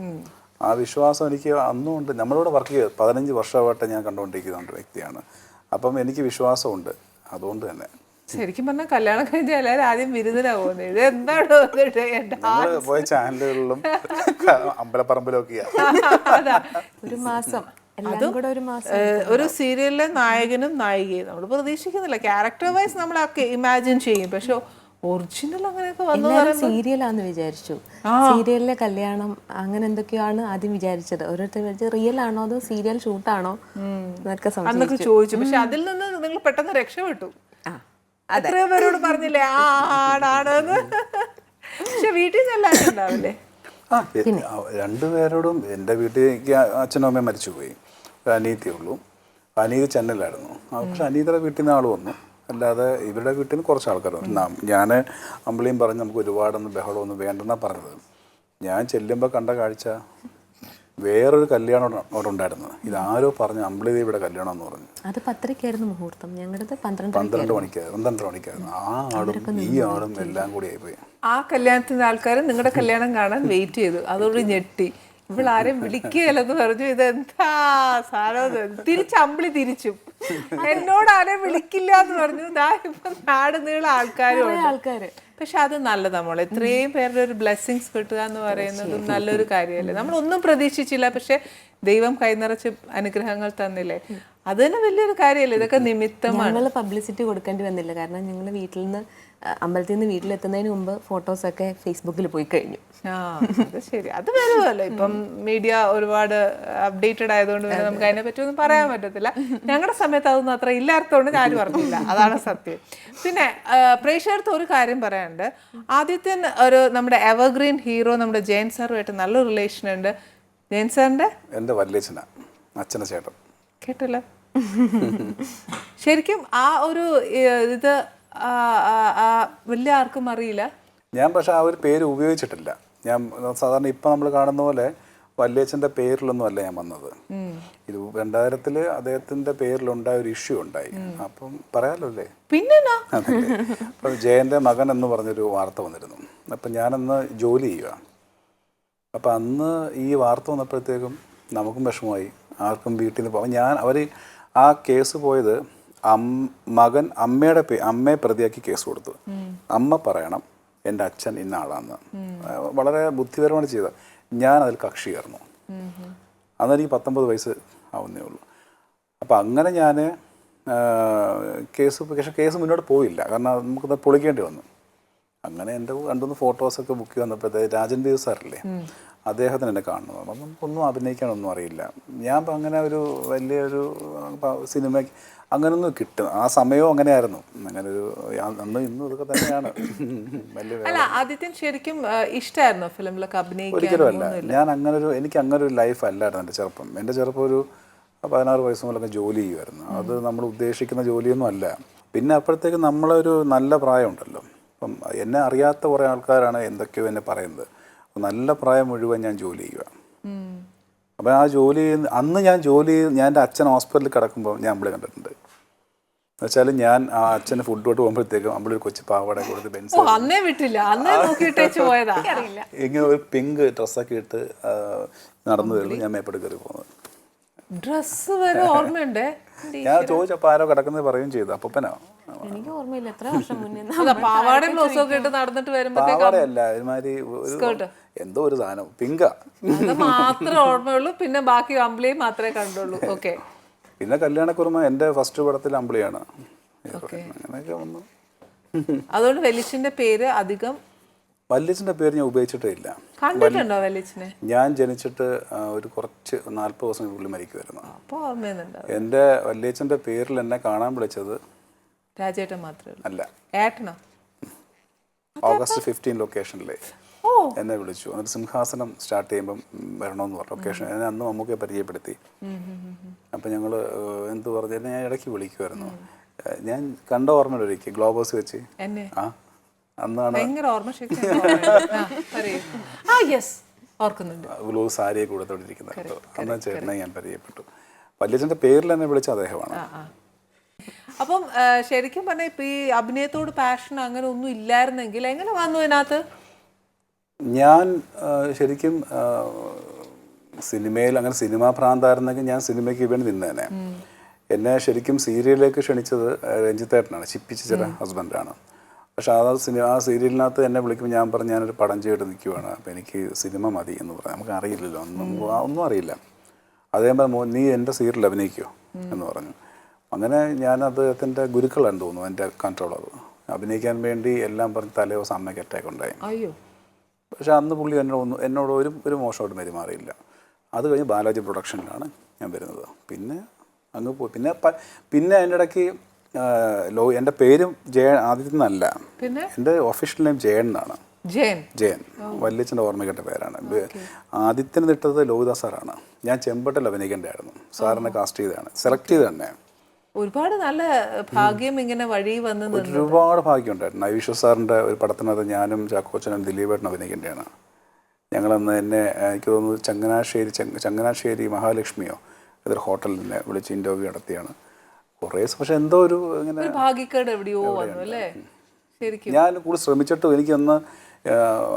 ആ വിശ്വാസം എനിക്ക് അന്നും ഉണ്ട്. നമ്മളിവിടെ വർക്ക് ചെയ്ത് 15 വർഷമായിട്ട് ഞാൻ കണ്ടുകൊണ്ടിരിക്കുന്ന ഒരു വ്യക്തിയാണ്. അപ്പം എനിക്ക് വിശ്വാസമുണ്ട്. അതുകൊണ്ട് തന്നെ ശരിക്കും പറഞ്ഞാൽ കല്യാണം കഴിഞ്ഞ എല്ലാവരും ആദ്യം ബിരുദനാകുന്നത്. ഇത് എന്താണ് പോയ ചാനലുകളിലും അമ്പലപ്പറമ്പിലും ഒക്കെയാണ്. ഒരു മാസം എല്ലാം കൂടെ ഒരു മാസം ഒരു സീരിയലിലെ നായകനും നായികയും നമ്മൾ പ്രതീക്ഷിക്കുന്നില്ല. ക്യാരക്ടർ വൈസ് നമ്മളൊക്കെ ഇമാജിൻ ചെയ്യും, പക്ഷെ ഒറിജിനൽ അങ്ങനെയൊക്കെ വന്നു. സീരിയലാന്ന് വിചാരിച്ചു. സീരിയലിലെ കല്യാണം അങ്ങനെ എന്തൊക്കെയാണ് ആദ്യം വിചാരിച്ചത്. ഓരോരുത്തർ റിയൽ ആണോ അതോ സീരിയൽ ഷൂട്ടാണോ എന്നൊക്കെ അന്നൊക്കെ ചോദിച്ചു. പക്ഷെ അതിൽ നിന്ന് നിങ്ങൾ പെട്ടെന്ന് രക്ഷപ്പെട്ടു. എത്രയോ പേരോട് പറഞ്ഞില്ലേ ആണാണെന്ന്. പക്ഷെ വീട്ടിൽ നിന്ന് എല്ലാവരും ഉണ്ടാവില്ലേ? രണ്ടുപേരോടും. എൻ്റെ വീട്ടിൽ അച്ഛനും അമ്മയും മരിച്ചുപോയി, ഒരു അനീതിയേ ഉള്ളൂ. അനീതി ചെന്നൈയിലായിരുന്നു. പക്ഷെ അനീതിയുടെ വീട്ടിൽ നിന്ന് ആൾ വന്നു, അല്ലാതെ ഇവരുടെ വീട്ടിൽ നിന്ന് കുറച്ച് ആൾക്കാർ വന്നു. ഞാൻ അമ്പിളിയും പറഞ്ഞ് നമുക്ക് ഒരുപാടൊന്നും ബഹളമൊന്നും വേണ്ടെന്നാണ് പറഞ്ഞത്. ഞാൻ ചെല്ലുമ്പോൾ കണ്ട കാഴ്ച വേറൊരു കല്യാണം അവിടെ ഉണ്ടായിരുന്നു. ഇതാരോ പറഞ്ഞു അമ്പിളി ദേവിയുടെ കല്യാണം എന്ന് പറഞ്ഞു. അത് 10:30 മുഹൂർത്തം, ഞങ്ങളുടെ 12 മണിക്കായിരുന്നു. ആ ആളും ഈ ആളും എല്ലാം കൂടി ആയിപ്പോയി. ആ കല്യാണത്തിന്റെ ആൾക്കാർ നിങ്ങളുടെ കല്യാണം കാണാൻ വെയിറ്റ് ചെയ്തു. അതോട് ഞെട്ടി. ഇവളാരെയും വിളിക്കുകയല്ലെന്ന് പറഞ്ഞു. ഇതെന്താ സാധനം? അമ്പിളി തിരിച്ചു എന്നോട് ആരെയും വിളിക്കില്ല എന്ന് പറഞ്ഞു. ഇതാ ഇപ്പൊ നാട് നീളെ ആൾക്കാര്. പക്ഷെ അത് നല്ലതാ മോളെ. ഇത്രയും പേരുടെ ഒരു ബ്ലെസ്സിങ്സ് കിട്ടുക എന്ന് പറയുന്നതും നല്ലൊരു കാര്യമല്ലേ. നമ്മളൊന്നും പ്രതീക്ഷിച്ചില്ല, പക്ഷെ ദൈവം കൈനിറച്ച് അനുഗ്രഹങ്ങൾ തന്നില്ലേ, അത് തന്നെ വലിയൊരു കാര്യമല്ലേ. ഇതൊക്കെ നിമിത്തമാണ്. ഞങ്ങൾ പബ്ലിസിറ്റി കൊടുക്കേണ്ടി വന്നില്ല, കാരണം ഞങ്ങൾ വീട്ടിൽ നിന്ന് അമ്പലത്തിൽ നിന്ന് വീട്ടിലെത്തുന്നതിന് മുമ്പ് ഫോട്ടോസൊക്കെ ഫേസ്ബുക്കിൽ പോയി കഴിഞ്ഞു. അത് ശരി, അത് വരുമല്ലോ. ഇപ്പം മീഡിയ ഒരുപാട് അപ്ഡേറ്റഡ് ആയതുകൊണ്ട് പിന്നെ നമുക്ക് അതിനെ പറ്റി ഒന്നും പറയാൻ പറ്റത്തില്ല. ഞങ്ങളുടെ സമയത്ത് അതൊന്നും അത്ര ഇല്ലാത്തതുകൊണ്ട് ആരും പറഞ്ഞില്ല, അതാണ് സത്യം. പിന്നെ പ്രേക്ഷകർക്ക് ഒരു കാര്യം പറയാനുണ്ട്. ആദ്യത്തെ ഒരു നമ്മുടെ എവർഗ്രീൻ ഹീറോ നമ്മുടെ ജയൻ സാറുമായിട്ട് നല്ലൊരു റിലേഷൻ ഉണ്ട്. ജയൻ സാറിന്റെ എൻ്റെ വല്യച്ഛനാ, അച്ഛൻ്റെ ചേട്ടൻ. കേട്ടല്ലോ. ശരിക്കും ആ ഒരു ഇത് വലിയ ആർക്കും അറിയില്ല. ഞാൻ പക്ഷെ ആ ഒരു പേര് ഉപയോഗിച്ചിട്ടില്ല. ഞാൻ സാധാരണ ഇപ്പം നമ്മൾ കാണുന്ന പോലെ വല്യച്ഛൻ്റെ പേരിലൊന്നും അല്ല ഞാൻ വന്നത്. ഇത് 2000 അദ്ദേഹത്തിൻ്റെ പേരിലുണ്ടായ ഒരു ഇഷ്യൂ ഉണ്ടായി. അപ്പം പറയാമല്ലോ അല്ലേ? പിന്നെ അപ്പം ജയൻ്റെ മകൻ എന്ന് പറഞ്ഞൊരു വാർത്ത വന്നിരുന്നു. അപ്പം ഞാനന്ന് ജോലി ചെയ്യുക. അപ്പം അന്ന് ഈ വാർത്ത വന്നപ്പോഴത്തേക്കും നമുക്കും വിഷമമായി, ആർക്കും വീട്ടിൽ നിന്ന് പോകാം. അവർ ആ കേസ് പോയത് മകൻ അമ്മയെ പ്രതിയാക്കി കേസ് കൊടുത്തു. അമ്മ പറയണം എൻ്റെ അച്ഛൻ ഇന്ന ആളാന്ന്. വളരെ ബുദ്ധിപരമാണ് ചെയ്തത്. ഞാൻ അതിൽ കക്ഷി ചേർന്നു. അന്ന് എനിക്ക് 19 വയസ്സ് ആവുന്നേ ഉള്ളൂ. അപ്പം അങ്ങനെ ഞാൻ കേസ് മുന്നോട്ട് പോയില്ല, കാരണം നമുക്കത് പൊളിക്കേണ്ടി വന്നു. അങ്ങനെ എൻ്റെ 2-3 ഫോട്ടോസൊക്കെ ബുക്ക് വന്നപ്പോഴത്തേക്ക് രാജൻ ദേവ് സാറില്ലേ, അദ്ദേഹത്തിന് എന്നെ കാണുന്നു. അപ്പം നമുക്കൊന്നും അഭിനയിക്കാനൊന്നും അറിയില്ല. ഞാൻ ഇപ്പം അങ്ങനെ ഒരു വലിയൊരു സിനിമയ്ക്ക് അങ്ങനൊന്നും കിട്ടും. ആ സമയവും അങ്ങനെയായിരുന്നു. അങ്ങനെ ഒരു അന്ന് ഇന്നും ഇതൊക്കെ തന്നെയാണ്. അല്ല, ആദിത്യൻ ശരിക്കും ഇഷ്ടമായിരുന്നു ഫിലിമിലൊക്കെ അഭിനയിക്കാൻ? ഒരിക്കലും അല്ല. എനിക്ക് അങ്ങനെ ഒരു ലൈഫ് അല്ലായിരുന്നു എൻ്റെ ചെറുപ്പം. എൻ്റെ ചെറുപ്പം ഒരു 16 വയസ്സ് മുതലൊക്കെ ജോലി ചെയ്യുമായിരുന്നു. അത് നമ്മൾ ഉദ്ദേശിക്കുന്ന ജോലിയൊന്നും അല്ല. പിന്നെ അപ്പോഴത്തേക്ക് നമ്മളൊരു നല്ല പ്രായമുണ്ടല്ലോ. അപ്പം എന്നെ അറിയാത്ത കുറേ ആൾക്കാരാണ് എന്തൊക്കെയോ എന്നെ പറയുന്നത്. നല്ല പ്രായം മുഴുവൻ ഞാൻ ജോലി ചെയ്യുക. അപ്പം ആ അന്ന് ഞാൻ എൻ്റെ അച്ഛൻ ഹോസ്പിറ്റലിൽ കിടക്കുമ്പോൾ ഞാൻ അമ്പിളി കണ്ടിട്ടുണ്ട്. എന്നുവെച്ചാൽ ഞാൻ ആ അച്ഛന് ഫുഡോട്ട് പോകുമ്പോഴത്തേക്കും അമ്പിളി കൊച്ചു പാവാട കൊടുത്ത് ഇങ്ങനെ ഒരു പിങ്ക് ഡ്രസ്സൊക്കെ ഇട്ട് നടന്നു വരുമ്പോൾ ഞാൻ മേപ്പോട്ട് കയറി പോകുന്നത്. ഡ്രസ് വരെ ഓർമ്മയുണ്ട്. ഞാൻ ചോദിച്ചപ്പോൾ ആരോ കിടക്കുന്നത് പറയുകയും ചെയ്തു. അപ്പനോ എനിക്ക് ഓർമ്മയില്ല, എത്ര വർഷം മുന്നേ. പാവാടയും ബ്ലൗസൊക്കെ ഇട്ട് നടന്നിട്ട് പാവാടയല്ല, ഒരുമാതിരി എന്തോ ഒരു സാധനം പിങ്കാ, അത് മാത്രമേ ഓർമ്മയുള്ളൂ. പിന്നെ ബാക്കി അമ്പിളിയും മാത്രമേ കണ്ടുള്ളൂ. ഓക്കെ. പിന്നെ കല്യാണക്കുറുമ എൻ്റെ ഫസ്റ്റ് പടത്തിൽ അമ്പിളിയാണ്. അങ്ങനെയൊക്കെ വന്നു. അതുകൊണ്ട് വലിയച്ഛൻ്റെ പേര് അധികം വല്യച്ഛൻ്റെ പേര് ഞാൻ ഉപയോഗിച്ചിട്ടേ ഇല്ല. കണ്ടിട്ടുണ്ടോ വല്യച്ഛനെ? ഞാൻ ജനിച്ചിട്ട് ഒരു കുറച്ച് 40 ദിവസം പുള്ളി മരിക്കുമായിരുന്നു. അപ്പോൾ ഓർമ്മയുന്നുണ്ടോ? എൻ്റെ വല്യച്ഛൻ്റെ പേരിൽ എന്നെ കാണാൻ വിളിച്ചത് രാജേട്ടൻ മാത്രമേ അല്ല, ഏട്ടനോ? ഓഗസ്റ്റ് 15 ലൊക്കേഷനിൽ എന്നെ വിളിച്ചു. എന്നിട്ട് സിംഹാസനം സ്റ്റാർട്ട് ചെയ്യുമ്പം വരണമെന്ന് പറഞ്ഞു. ലൊക്കേഷൻ എന്നെ അന്ന് മമ്മൂക്കെ പരിചയപ്പെടുത്തി. അപ്പം ഞങ്ങൾ എന്ത് പറഞ്ഞു, എന്നെ ഞാൻ ഇടയ്ക്ക് വിളിക്കുമായിരുന്നു. ഞാൻ കണ്ട ഓർമ്മ ഒരിക്കൽ ഗ്ലോബോസ് വെച്ച് അന്നാണ് ഗ്ലോബ് സാരിയൊക്കെ കൊടുത്തോണ്ടിരിക്കുന്നത്. അന്ന് ചേട്ടനെ ഞാൻ പരിചയപ്പെട്ടു. വല്യച്ഛൻ്റെ പേരിൽ എന്നെ വിളിച്ച അദ്ദേഹമാണ്. അപ്പം ശരിക്കും പറഞ്ഞാൽ ഇപ്പം ഈ അഭിനയത്തോട് പാഷൻ അങ്ങനെ ഒന്നും ഇല്ലായിരുന്നെങ്കിൽ എങ്ങനെ വന്നു ഇതിനകത്ത്? ഞാൻ ശരിക്കും സിനിമയിൽ അങ്ങനെ സിനിമാ ഭ്രാന്തായിരുന്നെങ്കിൽ ഞാൻ സിനിമയ്ക്ക് വേണ്ടി നിന്നേനെ. എന്നെ ശരിക്കും സീരിയലിലേക്ക് ക്ഷണിച്ചത് രഞ്ജിത്തേട്ടനാണ്, ചിപ്പിച്ചിര ഹസ്ബൻഡാണ്. പക്ഷെ ആ സീരിയലിനകത്ത് എന്നെ വിളിക്കുമ്പോൾ ഞാൻ പറഞ്ഞു ഞാനൊരു പടം ചെയ്തിട്ട് നിൽക്കുവാണ്, അപ്പോൾ എനിക്ക് സിനിമ മതി എന്ന് പറയാം. നമുക്ക് അറിയില്ലല്ലോ, ഒന്നും അറിയില്ല. അതേപോലെ നീ എൻ്റെ സീരിയൽ അഭിനയിക്കുമോ എന്ന് പറഞ്ഞു. അങ്ങനെ ഞാൻ അദ്ദേഹത്തിൻ്റെ ഗുരുക്കളാണെന്ന് തോന്നുന്നു എൻ്റെ കൺട്രോളർ. അഭിനയിക്കാൻ വേണ്ടി എല്ലാം പറഞ്ഞ് തലേദിവസം അമ്മയ്ക്ക് അറ്റാക്ക് ഉണ്ടായി. അയ്യോ. പക്ഷെ അന്ന് പുള്ളി എന്നോട് ഒരു മോശമായിട്ട് പെരുമാറിയില്ല. അത് കഴിഞ്ഞ് ബാലാജി പ്രൊഡക്ഷനിലാണ് ഞാൻ വരുന്നത്. പിന്നെ അങ്ങ് പോയി. പിന്നെ അതിൻ്റെ ഇടയ്ക്ക് എൻ്റെ പേരും ആദിത്യൻ എന്നല്ല, എൻ്റെ ഒഫീഷ്യൽ നെയിം ജയൻ എന്നാണ്. ജയൻ വല്യച്ഛൻ്റെ ഓർമ്മയ്ക്കേണ്ട പേരാണ്. ആദിത്യന് ഇട്ടത് ലോഹിദാസ് സാറാണ്. ഞാൻ ചെമ്പട്ടിൽ അഭിനയിക്കേണ്ടതായിരുന്നു. സാറിനെ കാസ്റ്റ് ചെയ്തതാണ്, സെലക്ട് ചെയ്ത് തന്നെ. ഒരുപാട് നല്ല ഭാഗ്യം ഇങ്ങനെ വഴി വന്ന് ഒരുപാട് ഭാഗ്യം ഉണ്ടായിരുന്നു. ഐവിശ്വ സാറിൻ്റെ ഒരു പടത്തിനകത്ത് ഞാനും ചാക്കോച്ചനും ദിലീപേട്ടനും അഭിനയിക്കേണ്ടതാണ്. ഞങ്ങളന്ന് എനിക്ക് തോന്നുന്നു ചങ്ങനാശ്ശേരി മഹാലക്ഷ്മിയോ ഇതൊരു ഹോട്ടലിൽ തന്നെ വിളിച്ച് ഇൻ്റർവ്യൂ നടത്തിയാണ്. കുറേ പക്ഷെ എന്തോ ഒരു ഇങ്ങനെ ഭാഗ്യക്കേട് എവിടെയോ വന്നു അല്ലേ. ശരിക്കും ഞാൻ കൂടുതൽ ശ്രമിച്ചിട്ടും എനിക്കന്ന്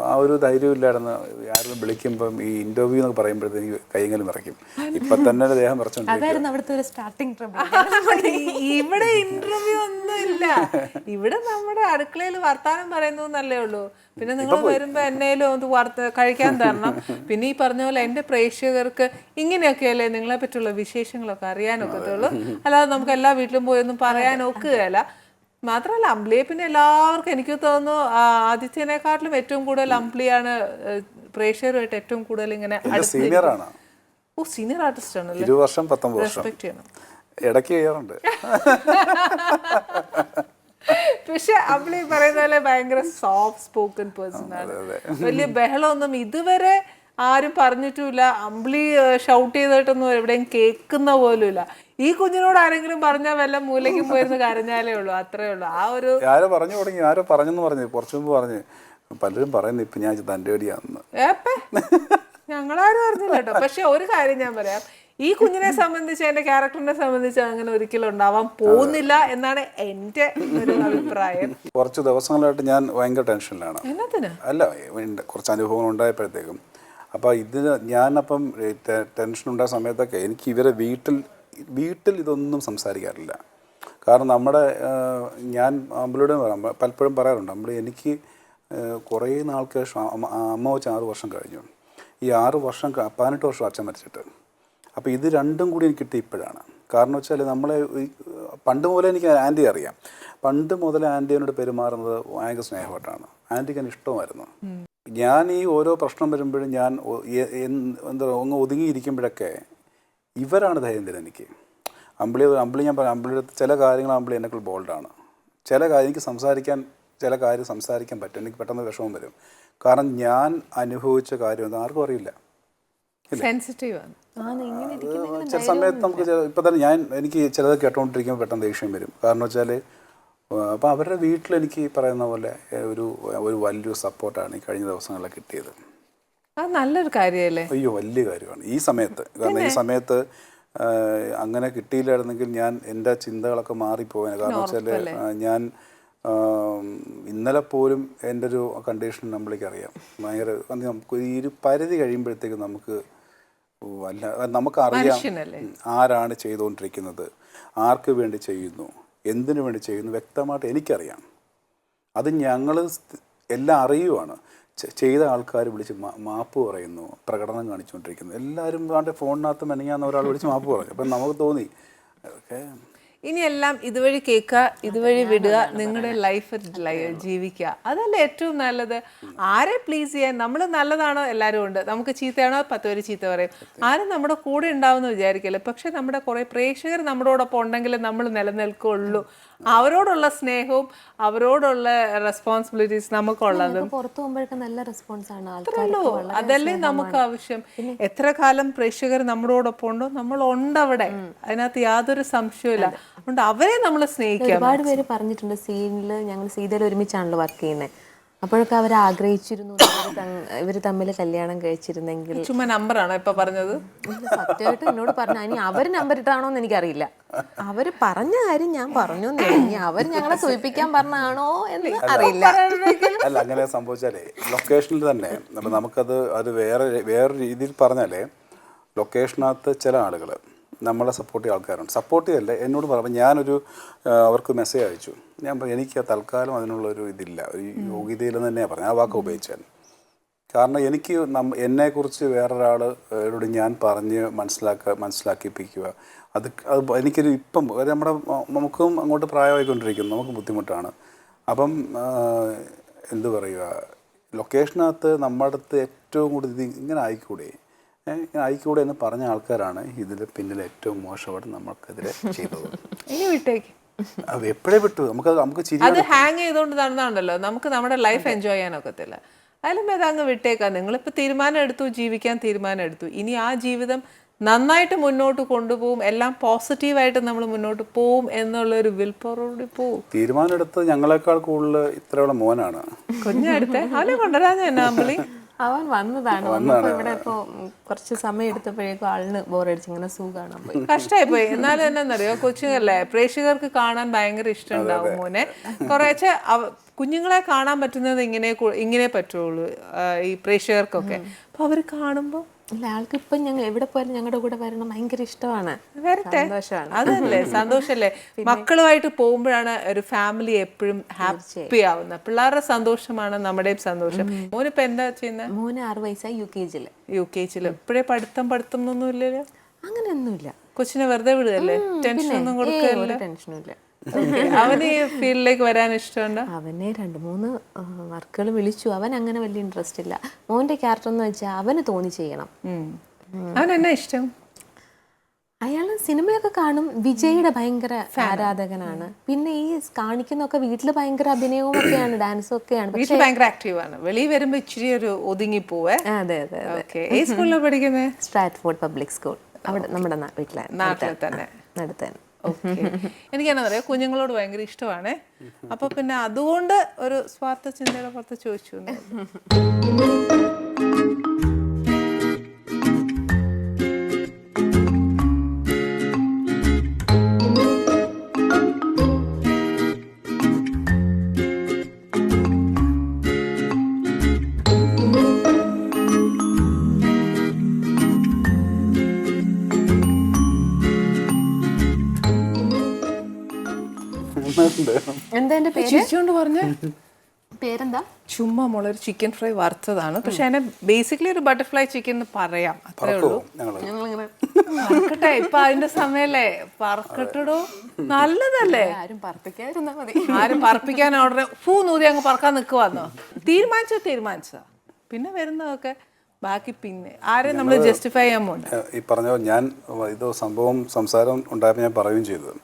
ആ ഒരു ധൈര്യമില്ലായിരുന്നു. ആരും വിളിക്കുമ്പം ഈ ഇൻ്റർവ്യൂ എന്നൊക്കെ പറയുമ്പോഴത്തേക്ക് കൈയെങ്കിലും നിറയ്ക്കും. ഇപ്പം തന്നെ ദേഹം നിറച്ചോണ്ടിരിക്കും. ഇവിടെ ഇന്റർവ്യൂ ഒന്നും ഇല്ല. ഇവിടെ നമ്മുടെ അടുക്കളയിൽ വർത്താനം പറയുന്നു എന്നല്ലേ ഉള്ളൂ. പിന്നെ നിങ്ങൾ വരുമ്പോ എന്നേലും ഒന്ന് കഴിക്കാൻ തരണം. പിന്നെ ഈ പറഞ്ഞ പോലെ എൻ്റെ പ്രേക്ഷകർക്ക് ഇങ്ങനെയൊക്കെയല്ലേ നിങ്ങളെ പറ്റിയുള്ള വിശേഷങ്ങളൊക്കെ അറിയാനൊക്കത്തുള്ളൂ. അല്ലാതെ നമുക്ക് എല്ലാ വീട്ടിലും പോയൊന്നും പറയാൻ ഒക്കുകയല്ല. മാത്രമല്ല അമ്പിളിയെ പിന്നെ എല്ലാവർക്കും എനിക്ക് തോന്നുന്നു ആദിത്യനെക്കാട്ടിലും ഏറ്റവും കൂടുതൽ അമ്പിളിയാണ് പ്രേക്ഷകരുമായിട്ട് ഏറ്റവും കൂടുതൽ ഇങ്ങനെ സീനിയറാണ്. ഓ സീനിയർ ആർട്ടിസ്റ്റ് ആണല്ലേ. 20 വർഷം 19 വർഷം റെസ്പെക്ട് ചെയ്യണം. ഇടയ്ക്ക് ചെയ്യാറുണ്ട്. പക്ഷെ അമ്പിളി പറയുന്ന പോലെ ഭയങ്കര സോഫ്റ്റ് സ്പോക്കൺ പേഴ്സൺ ആണ്. വലിയ ബഹളമൊന്നും ഇതുവരെ ആരും പറഞ്ഞിട്ടുമില്ല. അമ്പിളി ഷൗട്ട് ചെയ്തിട്ടൊന്നും എവിടെയും കേൾക്കുന്ന പോലും ഇല്ല. ഈ കുഞ്ഞിനോട് ആരെങ്കിലും പറഞ്ഞാൽ വല്ല മൂലയ്ക്കും പോയിരുന്ന് കരഞ്ഞാലേ ഉള്ളൂ. അത്രേ ഉള്ളൂ. ആ ഒരു ആരോ പറഞ്ഞു തുടങ്ങി, ആരോ പറഞ്ഞെന്ന് പറഞ്ഞു, കുറച്ചു മുമ്പ് പറഞ്ഞു. പലരും പറയുന്നു ഇപ്പൊ ഞാൻ തൻ്റെ അടിയാണെന്ന്. ഞങ്ങളാരും അറിഞ്ഞില്ല കേട്ടോ. പക്ഷെ ഒരു കാര്യം ഞാൻ പറയാം, ഈ കുഞ്ഞിനെ സംബന്ധിച്ച് എൻ്റെ ക്യാരക്ടറിനെ സംബന്ധിച്ച് അങ്ങനെ ഒരിക്കലും ഉണ്ടാവാൻ പോകുന്നില്ല എന്നാണ് എൻ്റെ ഒരു അഭിപ്രായം. കുറച്ച് ദിവസങ്ങളായിട്ട് ഞാൻ ഭയങ്കര ടെൻഷനിലാണ്. എന്നതിന് അല്ല, കുറച്ച് അനുഭവങ്ങൾ ഉണ്ടായപ്പോഴത്തേക്കും. അപ്പോൾ ഞാനപ്പം ടെൻഷൻ ഉണ്ടായ സമയത്തൊക്കെ എനിക്ക് ഇവരെ വീട്ടിൽ ഇതൊന്നും സംസാരിക്കാറില്ല. കാരണം ഞാൻ അമ്പിളിയോട് പലപ്പോഴും പറയാറുണ്ട്, അമ്പിളി എനിക്ക് കുറേ നാൾക്ക് ശേഷം അമ്മ വെച്ച് 6 വർഷം കഴിഞ്ഞു. ഈ 6 വർഷം 18 വർഷം അച്ഛൻ മരിച്ചിട്ട്. അപ്പോൾ ഇത് രണ്ടും കൂടി എനിക്ക് കിട്ടി ഇപ്പോഴാണ്. കാരണം വെച്ചാൽ നമ്മളെ പണ്ട് മുതലേ എനിക്ക് ആൻറ്റി അറിയാം. പണ്ട് മുതലേ ആൻറ്റിയോട് പെരുമാറുന്നത് ഭയങ്കര സ്നേഹമായിട്ടാണ്. ആൻറ്റിക്ക് എന്നെ ഇഷ്ടമായിരുന്നു. ഞാൻ ഈ ഓരോ പ്രശ്നം വരുമ്പോഴും ഞാൻ ഒന്ന് ഒതുങ്ങിയിരിക്കുമ്പോഴൊക്കെ ഇവരാണ് ധൈര്യം തരുന്നത് എനിക്ക്. അമ്പിളി ഞാൻ പറയാം, അമ്പിളിയുടെ ചില കാര്യങ്ങൾ അമ്പിളി എന്നെക്കുള്ള ബോൾഡാണ്. എനിക്ക് ചില കാര്യം സംസാരിക്കാൻ പറ്റും. എനിക്ക് പെട്ടെന്ന് വിഷമം വരും. കാരണം ഞാൻ അനുഭവിച്ച കാര്യം ആർക്കും അറിയില്ല. ചില സമയത്ത് നമുക്ക് ഇപ്പം തന്നെ എനിക്ക് ചിലത് കേട്ടോണ്ടിരിക്കുമ്പോൾ പെട്ടെന്ന് ദേഷ്യം വരും. കാരണം വെച്ചാൽ അപ്പോൾ അവരുടെ വീട്ടിലെനിക്ക് പറയുന്ന പോലെ ഒരു വലിയൊരു സപ്പോർട്ടാണ് ഈ കഴിഞ്ഞ ദിവസങ്ങളിലൊക്കെ കിട്ടിയത്. നല്ലൊരു കാര്യമല്ലേ. അയ്യോ, വലിയ കാര്യമാണ് ഈ സമയത്ത്. കാരണം ഈ സമയത്ത് അങ്ങനെ കിട്ടിയില്ലായിരുന്നെങ്കിൽ എൻ്റെ ചിന്തകളൊക്കെ മാറിപ്പോയേനെ. കാരണം വെച്ചാൽ ഞാൻ ഇന്നലെ പോലും എൻ്റെ ഒരു കണ്ടീഷൻ നമ്മൾക്ക് അറിയാം. ഭയങ്കര നമുക്ക് ഈ ഒരു പരിധി കഴിയുമ്പോഴത്തേക്ക് നമുക്കറിയാം ആരാണ് ചെയ്തുകൊണ്ടിരിക്കുന്നത്, ആർക്ക് വേണ്ടി ചെയ്യുന്നു, എന്തിനു വേണ്ടി ചെയ്യുന്നു വ്യക്തമായിട്ട് എനിക്കറിയാം. അത് ഞങ്ങൾ എല്ലാം അറിയുവാണ്. ചെയ്ത ആൾക്കാർ വിളിച്ച് മാപ്പ് പറയുന്നു, പ്രകടനം കാണിച്ചുകൊണ്ടിരിക്കുന്നു. എല്ലാവരും അവൻ്റെ ഫോണിനകത്ത് മെനങ്ങാന്ന് ഒരാൾ വിളിച്ച് മാപ്പ് പറഞ്ഞു. അപ്പം നമുക്ക് തോന്നി ഓക്കെ, ഇനിയെല്ലാം ഇതുവഴി കേൾക്കുക, ഇതുവഴി വിടുക, നിങ്ങളുടെ ലൈഫ് ജീവിക്കുക. അതല്ലേ ഏറ്റവും നല്ലത്. ആരെ പ്ലീസ് ചെയ്യാൻ? നമ്മൾ നല്ലതാണോ എല്ലാവരും ഉണ്ട്, നമുക്ക് ചീത്തയാണോ 10 പേര് ചീത്ത പറയും. ആരും നമ്മുടെ കൂടെ ഉണ്ടാവുമെന്ന് വിചാരിക്കില്ല. പക്ഷെ നമ്മുടെ കുറേ പ്രേക്ഷകർ നമ്മളോടൊപ്പം ഉണ്ടെങ്കിൽ നമ്മൾ നിലനിൽക്കുള്ളൂ. അവരോടുള്ള സ്നേഹവും അവരോടുള്ള റെസ്പോൺസിബിലിറ്റീസ് നമുക്കുള്ളതും അതല്ലേ നമുക്ക് ആവശ്യം. എത്ര കാലം പ്രേക്ഷകർ നമ്മളോടൊപ്പം ഉണ്ടോ നമ്മൾ ഉണ്ടവിടെ, അതിനകത്ത് യാതൊരു സംശയമില്ല. അതുകൊണ്ട് അവരെ നമ്മൾ സ്നേഹിക്കുക. ഒരുപാട് പേര് പറഞ്ഞിട്ടുണ്ട്, ഞങ്ങൾ സീതയിൽ ഒരുമിച്ചാണല്ലോ വർക്ക് ചെയ്യുന്നത്. അപ്പോഴൊക്കെ അവർ ആഗ്രഹിച്ചിരുന്നു ഇവർ തമ്മിൽ കല്യാണം കഴിച്ചിരുന്നെങ്കിൽ. ചുമ്മാ നമ്പറാണോ ഇപ്പൊ പറഞ്ഞത്? സത്യമായിട്ട് എന്നോട് പറഞ്ഞു. ഇനി അവർ നമ്പർ ഇട്ടാണോ എന്ന് എനിക്കറിയില്ല. അവര് പറഞ്ഞ കാര്യം ഞാൻ പറഞ്ഞു. ഇനി അവർ ഞങ്ങളെ സൂചിപ്പിക്കാൻ പറഞ്ഞാണോ എന്ന് അറിയില്ല. അല്ല, അങ്ങനെ സംഭവിച്ചാലേ ലൊക്കേഷനിൽ തന്നെ അപ്പം നമുക്കത് വേറെ രീതിയിൽ പറഞ്ഞാലേ, ലൊക്കേഷനകത്ത് ചില ആളുകൾ നമ്മളെ സപ്പോർട്ട് ചെയ്യുന്ന ആൾക്കാരുണ്ട്. സപ്പോർട്ട് ചെയ്യല്ലേ എന്നോട് പറയുമ്പോൾ ഞാനൊരു അവർക്ക് മെസ്സേജ് അയച്ചു. ഞാൻ എനിക്ക് തൽക്കാലം അതിനുള്ളൊരു ഇതില്ല, ഒരു യോഗ്യതയിലെന്ന് തന്നെയാണ് പറഞ്ഞത്. ആ വാക്ക് ഉപയോഗിച്ചാൽ കാരണം എനിക്ക് എന്നെക്കുറിച്ച് വേറൊരാളോട് ഞാൻ പറഞ്ഞ് മനസ്സിലാക്കിപ്പിക്കുക അത് എനിക്കൊരു ഇപ്പം നമുക്കും അങ്ങോട്ട് പ്രായമായിക്കൊണ്ടിരിക്കുന്നു, നമുക്ക് ബുദ്ധിമുട്ടാണ്. അപ്പം എന്തു പറയുക, ലൊക്കേഷനകത്ത് നമ്മുടെ അടുത്ത് ഏറ്റവും കൂടുതൽ ഇങ്ങനെ ആയിക്കൂടെ എന്ന് പറഞ്ഞ ആൾക്കാരാണ് ഇതിൽ പിന്നിൽ ഏറ്റവും മോശമായിട്ട് നമുക്കെതിരെ ചെയ്തത്. ഇനി വിട്ടേക്ക്, അത് എപ്പോഴേ വിട്ടു. നമുക്ക് ചിരി അത് ഹാങ് ചെയ്തുകൊണ്ട് നടന്നാണ്ടല്ലോ നമുക്ക് നമ്മുടെ ലൈഫ് എൻജോയ് ചെയ്യാനൊക്കത്തില്ല. അതിലും അതങ്ങ് വിട്ടേക്കാം. നിങ്ങളിപ്പോൾ തീരുമാനം എടുത്തു, ജീവിക്കാൻ തീരുമാനം എടുത്തു, ഇനി ആ ജീവിതം നന്നായിട്ട് മുന്നോട്ട് കൊണ്ടുപോകും, എല്ലാം പോസിറ്റീവായിട്ട് നമ്മൾ മുന്നോട്ട് പോവും എന്നുള്ളൊരു വിൽ പവറോടുകൂടി പോവും. തീരുമാനം എടുത്ത് ഞങ്ങളെക്കാൾ കൂടുതൽ ഇത്രയുള്ള മോനാണ് കുഞ്ഞടുത്ത് അവനെ കൊണ്ടുവരാൻ എന്നാ അമ്പിളി. അവൻ വന്നതാണ്. വന്നപ്പോ ഇവിടെ ഇപ്പൊ കുറച്ച് സമയം എടുത്തപ്പോഴേക്കും ആളിന് ബോറടിച്ച് ഇങ്ങനെ സൂ കാണാൻ പോയി. കഷ്ടമായി പോയി. എന്നാലും എന്നാന്നറിയോ, കൊച്ചുങ്ങളല്ലേ, പ്രേക്ഷകർക്ക് കാണാൻ ഭയങ്കര ഇഷ്ടം ഉണ്ടാവും മോനെ. കുറേശ്ശെ കുഞ്ഞുങ്ങളെ കാണാൻ പറ്റുന്നത് ഇങ്ങനെ പറ്റുള്ളൂ ഈ പ്രേക്ഷകർക്കൊക്കെ. അപ്പൊ അവര് കാണുമ്പോ ഇല്ല, ആൾക്ക് ഇപ്പൊ ഞങ്ങൾ എവിടെ പോയാലും ഞങ്ങളുടെ കൂടെ വരണം ഭയങ്കര ഇഷ്ടമാണ്. വരട്ടെ, അതല്ലേ സന്തോഷല്ലേ. മക്കളുമായിട്ട് പോകുമ്പോഴാണ് ഒരു ഫാമിലി എപ്പോഴും ഹാപ്പി ആവുന്നത്. പിള്ളേരുടെ സന്തോഷമാണ് നമ്മുടെയും സന്തോഷം. മോനിപ്പോ എന്താ ചെയ്യുന്നത്? മോന് 6 വയസ്സായി, യു.കെ.ജില്. ഇപ്പോഴേ പഠിത്തം ഒന്നും ഇല്ലല്ലോ? അങ്ങനെയൊന്നുമില്ല. കൊച്ചിനെ വെറുതെ വിടുകയല്ലേ, ടെൻഷൻ ഒന്നും കൊടുക്കില്ല? ടെൻഷനില്ല. അവന് ഈ ഫീൽഡിലേക്ക് വരാൻ ഇഷ്ടമുണ്ടോ? അവനെ 2-3 വർക്കുകൾ വിളിച്ചു. അവൻ അങ്ങനെ വലിയ ഇൻട്രസ്റ്റ് ഇല്ല. മോന്റെ ക്യാരക്ടർ എന്ന് വെച്ചാൽ അവന് തോന്നി ചെയ്യണം. അവൻ എന്നാ ഇഷ്ടം? അയാള് സിനിമയൊക്കെ കാണും, വിജയുടെ ഭയങ്കര ആരാധകനാണ്. പിന്നെ ഈ കാണിക്കുന്നൊക്കെ വീട്ടില് ഭയങ്കര അഭിനയവും ഒക്കെയാണ്, ഡാൻസും ഒക്കെയാണ്. വീട്ടിൽ ഭയങ്കര ആക്റ്റീവ് ആണ്. വെളിയിൽ വരുമ്പോ ഇച്ചിരി ഒരു ഒതുങ്ങി പോവേ. അതെ അതെ. ഏത് സ്കൂളിലാണ് പഠിക്കുന്നത്? Stratford public school. അവിടെ നമ്മുടെ വീട്ടിലെ നാട്ടിൽ തന്നെ. അടുത്ത് തന്നെ. എനിക്കെന്നാ പറയാ, കുഞ്ഞുങ്ങളോട് ഭയങ്കര ഇഷ്ടമാണ്. അപ്പൊ പിന്നെ അതുകൊണ്ട് ഒരു സ്വാർത്ഥ ചിന്തയുടെ പുറത്ത് ചോദിച്ചു. എന്താ എന്റെ പേര്? ചിരിച്ചോണ്ട് പറഞ്ഞ പേരെന്താ? ചുമ്മാ മോളൊരു ചിക്കൻ ഫ്രൈ വറുത്തതാണ്. പക്ഷെ അതിനെ ബേസിക്കലി ഒരു ബട്ടർഫ്ലൈ ചിക്കൻ എന്ന് പറയാം, അത്രേ ഉള്ളൂ. പറക്കട്ടെ, ഇപ്പൊ അതിന്റെ സമയല്ലേ, പറക്കട്ടോ. നല്ലതല്ലേ, ആരും പറപ്പിക്കാതിരുന്നാ മതി. ആരും പറപ്പിക്കാൻ ഓർഡർ നൂതി അങ്ങ് പറക്കാൻ നിൽക്കുവാന്നോ? തീരുമാനിച്ചതാ. പിന്നെ വരുന്നതൊക്കെ ബാക്കി പിന്നെ ആരെയും നമ്മൾ ജസ്റ്റിഫൈ ചെയ്യാൻ പോകണ്ട. ഈ പറഞ്ഞ ഞാൻ ഇത് സംസാരം ഉണ്ടായപ്പോൾ ഞാൻ പറയുകയും ചെയ്തത്,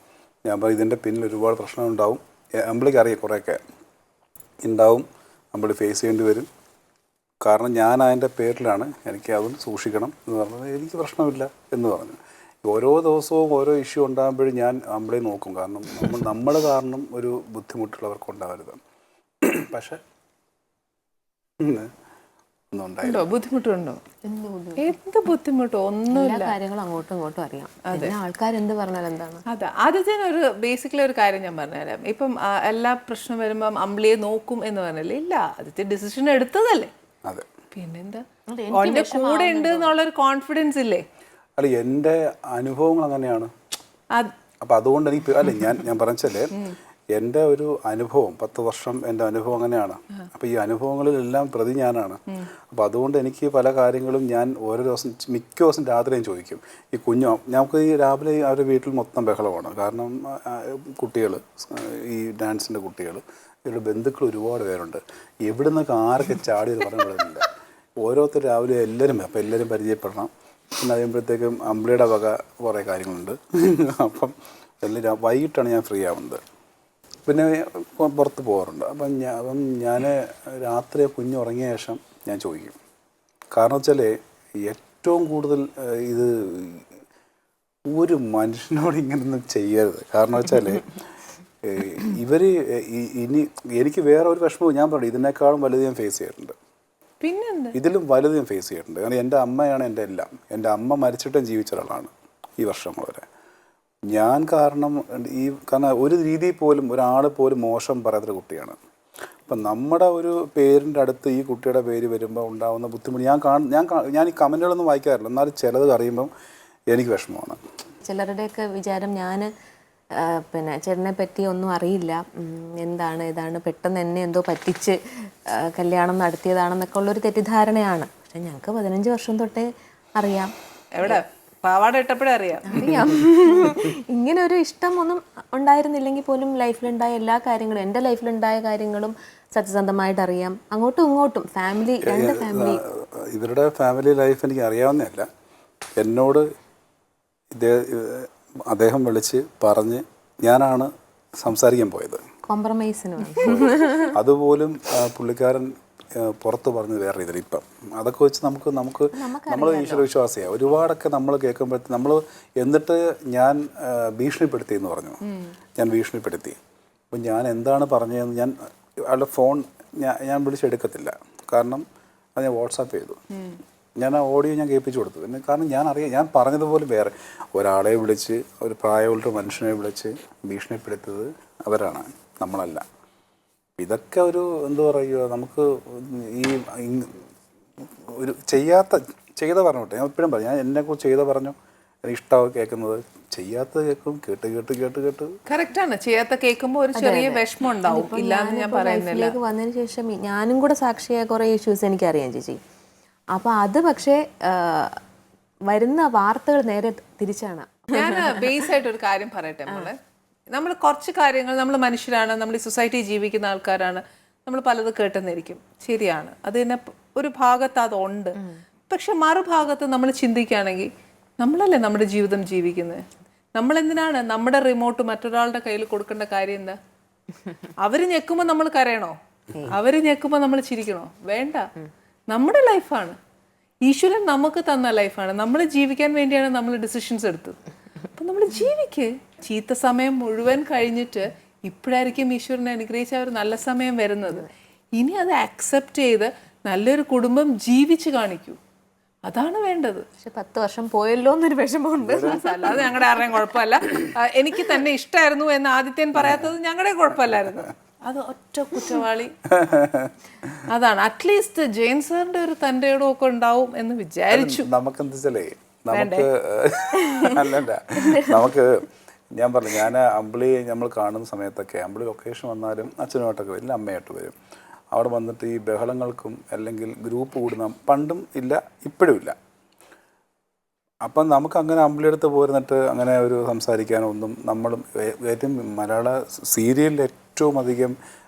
ഞാൻ പറയും ഇതിൻ്റെ പിന്നിൽ ഒരുപാട് പ്രശ്നം ഉണ്ടാവും. അമ്പിളിക്ക് അറിയാം, കുറേയൊക്കെ ഉണ്ടാവും, അമ്പിളി ഫേസ് ചെയ്യേണ്ടി വരും. കാരണം ഞാൻ അതിൻ്റെ പേരിലാണ്, എനിക്ക് അതൊന്ന് സൂക്ഷിക്കണം എന്ന് പറഞ്ഞത്. എനിക്ക് പ്രശ്നമില്ല എന്ന് പറഞ്ഞു. ഓരോ ദിവസവും ഓരോ ഇഷ്യൂ ഉണ്ടാകുമ്പോഴും ഞാൻ അമ്പിളി നോക്കും. കാരണം നമ്മൾ കാരണം ഒരു ബുദ്ധിമുട്ടുള്ളവർക്ക് ഉണ്ടാവരുത്. പക്ഷെ ഉണ്ടോ ബുദ്ധിമുട്ടുണ്ടോ? എന്ത് ബുദ്ധിമുട്ടോ? ഒന്നുമില്ല. കാര്യങ്ങൾ അങ്ങോട്ടും ഇങ്ങോട്ടും അറിയാം. ആൾക്കാർ എന്ത് പറഞ്ഞാൽ എന്താണ്? അതെ, ആദ്യത്തേന് ഒരു ബേസിക്കലി ഒരു കാര്യം ഞാൻ പറഞ്ഞുതരാം. ഇപ്പം എല്ലാ പ്രശ്നം വരുമ്പം അമ്പിളിയെ നോക്കും എന്ന് പറഞ്ഞല്ലേ? ഇല്ല, ആദ്യത്തെ ഡിസിഷൻ എടുത്തതല്ലേ. പിന്നെന്താ, അവന്റെ കൂടെ ഉണ്ട് എന്നുള്ളൊരു കോൺഫിഡൻസ് ഇല്ലേ? അല്ല, എൻ്റെ അനുഭവങ്ങൾ അങ്ങനെയാണ്. അപ്പം അതുകൊണ്ട് എനിക്ക് ഞാൻ പറഞ്ഞാലേ, എൻ്റെ ഒരു അനുഭവം 10 വർഷം എൻ്റെ അനുഭവം അങ്ങനെയാണ്. അപ്പോൾ ഈ അനുഭവങ്ങളിലെല്ലാം പ്രതി ഞാനാണ്. അപ്പോൾ അതുകൊണ്ട് എനിക്ക് പല കാര്യങ്ങളും ഞാൻ ഓരോ ദിവസം മിക്ക ദിവസം രാത്രി ഞാൻ ചോദിക്കും. ഈ നമുക്ക് ഈ രാവിലെ അവരുടെ വീട്ടിൽ മൊത്തം ബഹളമാണ്. കാരണം കുട്ടികൾ, ഈ ഡാൻസിൻ്റെ കുട്ടികൾ, ഇവരുടെ ബന്ധുക്കൾ ഒരുപാട് പേരുണ്ട്. എവിടെ നിന്നൊക്കെ ആരൊക്കെ ചാടിയത് പറഞ്ഞില്ല. ഓരോരുത്തർ രാവിലെ എല്ലാവരും, അപ്പോൾ എല്ലാവരും പരിചയപ്പെടണം. പിന്നെ കഴിയുമ്പോഴത്തേക്കും അമ്പിളിയുടെ വക കുറേ കാര്യങ്ങളുണ്ട്. അപ്പം എല്ലാം വൈകിട്ടാണ് ഞാൻ ഫ്രീ ആവുന്നത്. പിന്നെ പുറത്ത് പോകാറുണ്ട്. അപ്പം ഞാൻ രാത്രി കുഞ്ഞുറങ്ങിയ ശേഷം ഞാൻ ചോദിക്കും. കാരണം വെച്ചാൽ ഏറ്റവും കൂടുതൽ ഇത് ഒരു മനുഷ്യനോട് ഇങ്ങനൊന്നും ചെയ്യരുത്. കാരണം വെച്ചാൽ ഇവർ ഇനി എനിക്ക് വേറെ ഒരു വിഷമവും ഞാൻ പറയും, ഇതിനേക്കാളും വലുത് ഞാൻ ഫേസ് ചെയ്തിട്ടുണ്ട്. പിന്നെ ഇതിലും വലുത് ഞാൻ ഫേസ് ചെയ്തിട്ടുണ്ട്. കാരണം എൻ്റെ അമ്മയാണ് എൻ്റെ എല്ലാം. എൻ്റെ അമ്മ മരിച്ചിട്ടും ജീവിച്ച ഒരാളാണ് ഈ വർഷങ്ങൾ വരെ. ഞാൻ കാരണം ഒരു രീതിയിൽ പോലും ഒരാൾ പോലും മോശം പറയാത്തൊരു കുട്ടിയാണ്. അപ്പം നമ്മുടെ ഒരു പേരിൻ്റെ അടുത്ത് ഈ കുട്ടിയുടെ പേര് വരുമ്പോൾ ഉണ്ടാകുന്ന ബുദ്ധിമുട്ട് ഞാൻ ഈ കമൻറ്റുകളൊന്നും വായിക്കാറില്ല. എന്നാലും ചിലത് അറിയുമ്പം എനിക്ക് വിഷമമാണ്. ചിലരുടെയൊക്കെ വിചാരം ഞാൻ പിന്നെ ചേട്ടനെ പറ്റി ഒന്നും അറിയില്ല, എന്താണ് ഇതാണ്, പെട്ടെന്ന് എന്നെ എന്തോ പറ്റിച്ച് കല്യാണം നടത്തിയതാണെന്നൊക്കെ ഉള്ളൊരു തെറ്റിദ്ധാരണയാണ്. പക്ഷെ ഞങ്ങൾക്ക് 15 വർഷം തൊട്ടേ അറിയാം. എവിടെ പാവാട ഇട്ടപ്പോഴേ അറിയാം. ഇങ്ങനെ ഒരു ഇഷ്ടം ഒന്നും ഉണ്ടായിരുന്നില്ലെങ്കിൽ പോലും ലൈഫിലുണ്ടായ എല്ലാ കാര്യങ്ങളും, എൻ്റെ ലൈഫിലുണ്ടായ കാര്യങ്ങളും സത്യസന്ധമായിട്ട് അറിയാം. അങ്ങോട്ടും ഇങ്ങോട്ടും ഫാമിലി, രണ്ട് ഫാമിലി. ഇവരുടെ ഫാമിലി ലൈഫ് എനിക്ക് അറിയാവുന്നതല്ല. എന്നോട് അദ്ദേഹം വിളിച്ച് പറഞ്ഞ് ഞാനാണ് സംസാരിക്കാൻ പോയത്. കോംപ്രമൈസിന് അതുപോലും പുള്ളിക്കാരൻ പുറത്ത് പറഞ്ഞത് വേറെ രീതിയിൽ. ഇപ്പം അതൊക്കെ വെച്ച് നമ്മൾ ഈശ്വര വിശ്വാസിയാണ്. ഒരുപാടൊക്കെ നമ്മൾ കേൾക്കുമ്പോഴത്തേക്ക് നമ്മൾ എന്നിട്ട് ഞാൻ ഭീഷണിപ്പെടുത്തി എന്ന് പറഞ്ഞു. ഞാൻ ഭീഷണിപ്പെടുത്തി. അപ്പം ഞാൻ എന്താണ് പറഞ്ഞതെന്ന് ഞാൻ അയാളുടെ ഫോൺ ഞാൻ വിളിച്ചെടുക്കത്തില്ല. കാരണം അത് ഞാൻ വാട്സാപ്പ് ചെയ്തു. ഞാൻ ആ ഓഡിയോ ഞാൻ കേൾപ്പിച്ചു കൊടുത്തു. പിന്നെ കാരണം ഞാൻ പറഞ്ഞതുപോലെ വേറെ ഒരാളെ വിളിച്ച്, ഒരു പ്രായമുള്ള മനുഷ്യനെ വിളിച്ച് ഭീഷണിപ്പെടുത്തത് അവരാണ്, നമ്മളല്ല. ഇതൊക്കെ ഒരു എന്താ പറയുക, നമുക്ക് ഈ ഒരു ചെയ്ത പറഞ്ഞോട്ടെ. ഞാൻ എപ്പോഴും പറഞ്ഞു, ഞാൻ എന്നെക്കുറിച്ച് ചെയ്ത പറഞ്ഞു, എനിക്ക് ഇഷ്ടമാണ് കേൾക്കുന്നത്. ചെയ്യാത്ത കേൾക്കും, കേട്ട് കറക്റ്റാണ്. ചെയ്യാത്ത കേൾക്കുമ്പോൾ ഒരു ചെറിയ വിഷമം ഉണ്ടാവും. ഇല്ലാന്ന് ഞാൻ പറയുന്നില്ല. വന്നതിന് ശേഷം ഞാനും കൂടെ സാക്ഷിയായ കുറേ ഇഷ്യൂസ് എനിക്കറിയാം ചേച്ചി. അപ്പോൾ അത് പക്ഷേ വരുന്ന വാർത്തകൾ നേരെ തിരിച്ചാണ്. ഞാൻ ബേസ് ആയിട്ട് ഒരു കാര്യം പറയട്ടെ. നമ്മൾ കുറച്ച് കാര്യങ്ങൾ, നമ്മൾ മനുഷ്യരാണ്, നമ്മൾ ഈ സൊസൈറ്റി ജീവിക്കുന്ന ആൾക്കാരാണ്, നമ്മൾ പലത് കേട്ടെന്നിരിക്കും. ശരിയാണ്, അത് തന്നെ ഒരു ഭാഗത്ത് അതുണ്ട്. പക്ഷെ മറുഭാഗത്ത് നമ്മൾ ചിന്തിക്കുകയാണെങ്കിൽ നമ്മളല്ലേ നമ്മുടെ ജീവിതം ജീവിക്കുന്നത്. നമ്മളെന്തിനാണ് നമ്മുടെ റിമോട്ട് മറ്റൊരാളുടെ കയ്യിൽ കൊടുക്കേണ്ട കാര്യം? എന്താ? അവര് ഞെക്കുമ്പോൾ നമ്മൾ കരയണോ? അവര് ഞെക്കുമ്പോൾ നമ്മൾ ചിരിക്കണോ? വേണ്ട. നമ്മുടെ ലൈഫാണ്, ഈശ്വരൻ നമുക്ക് തന്ന ലൈഫാണ്. നമ്മൾ ജീവിക്കാൻ വേണ്ടിയാണ് നമ്മൾ ഡിസിഷൻസ് എടുത്തത്. അപ്പം നമ്മൾ ജീവിക്ക്. ചീത്ത സമയം മുഴുവൻ കഴിഞ്ഞിട്ട് ഇപ്പോഴായിരിക്കും ഈശ്വരനെ അനുഗ്രഹിച്ച ഒരു നല്ല സമയം വരുന്നത്. ഇനി അത് അക്സെപ്റ്റ് ചെയ്ത് നല്ലൊരു കുടുംബം ജീവിച്ച് കാണിക്കൂ. അതാണ് വേണ്ടത്. പക്ഷെ 10 വർഷം പോയല്ലോ എന്നൊരു വിഷമമുണ്ട്. അല്ലാതെ ഞങ്ങളുടെ ആരുടെയും കുഴപ്പമല്ല. എനിക്ക് തന്നെ ഇഷ്ടമായിരുന്നു എന്ന് ആദിത്യൻ പറയാത്തത് ഞങ്ങളുടെ കുഴപ്പമല്ലായിരുന്നു. അത് ഒറ്റ കുറ്റവാളി. അതാണ്. അറ്റ്ലീസ്റ്റ് ജെയിൻ സാറിന്റെ ഒരു തൻ്റെ ഇടം ഒക്കെ ഉണ്ടാവും എന്ന് വിചാരിച്ചു. നമുക്കെന്താ വെച്ചാലേ, നമുക്ക് ഞാൻ പറഞ്ഞു, ഞാൻ അമ്പിളി നമ്മൾ കാണുന്ന സമയത്തൊക്കെ അമ്പിളി ലൊക്കേഷൻ വന്നാലും അച്ഛനുമായിട്ടൊക്കെ വരില്ല, അമ്മയായിട്ട് വരും. അവിടെ വന്നിട്ട് ഈ ബഹളങ്ങൾക്കും അല്ലെങ്കിൽ ഗ്രൂപ്പ് കൂടുന്ന പണ്ടും ഇല്ല, ഇപ്പോഴും ഇല്ല. അപ്പം നമുക്ക് അങ്ങനെ അമ്പിളിയെടുത്ത് പോരുന്നിട്ട് അങ്ങനെ ഒരു സംസാരിക്കാനൊന്നും, നമ്മളും ഏറ്റവും മലയാള സീരിയലിൽ ഏറ്റവും അധികം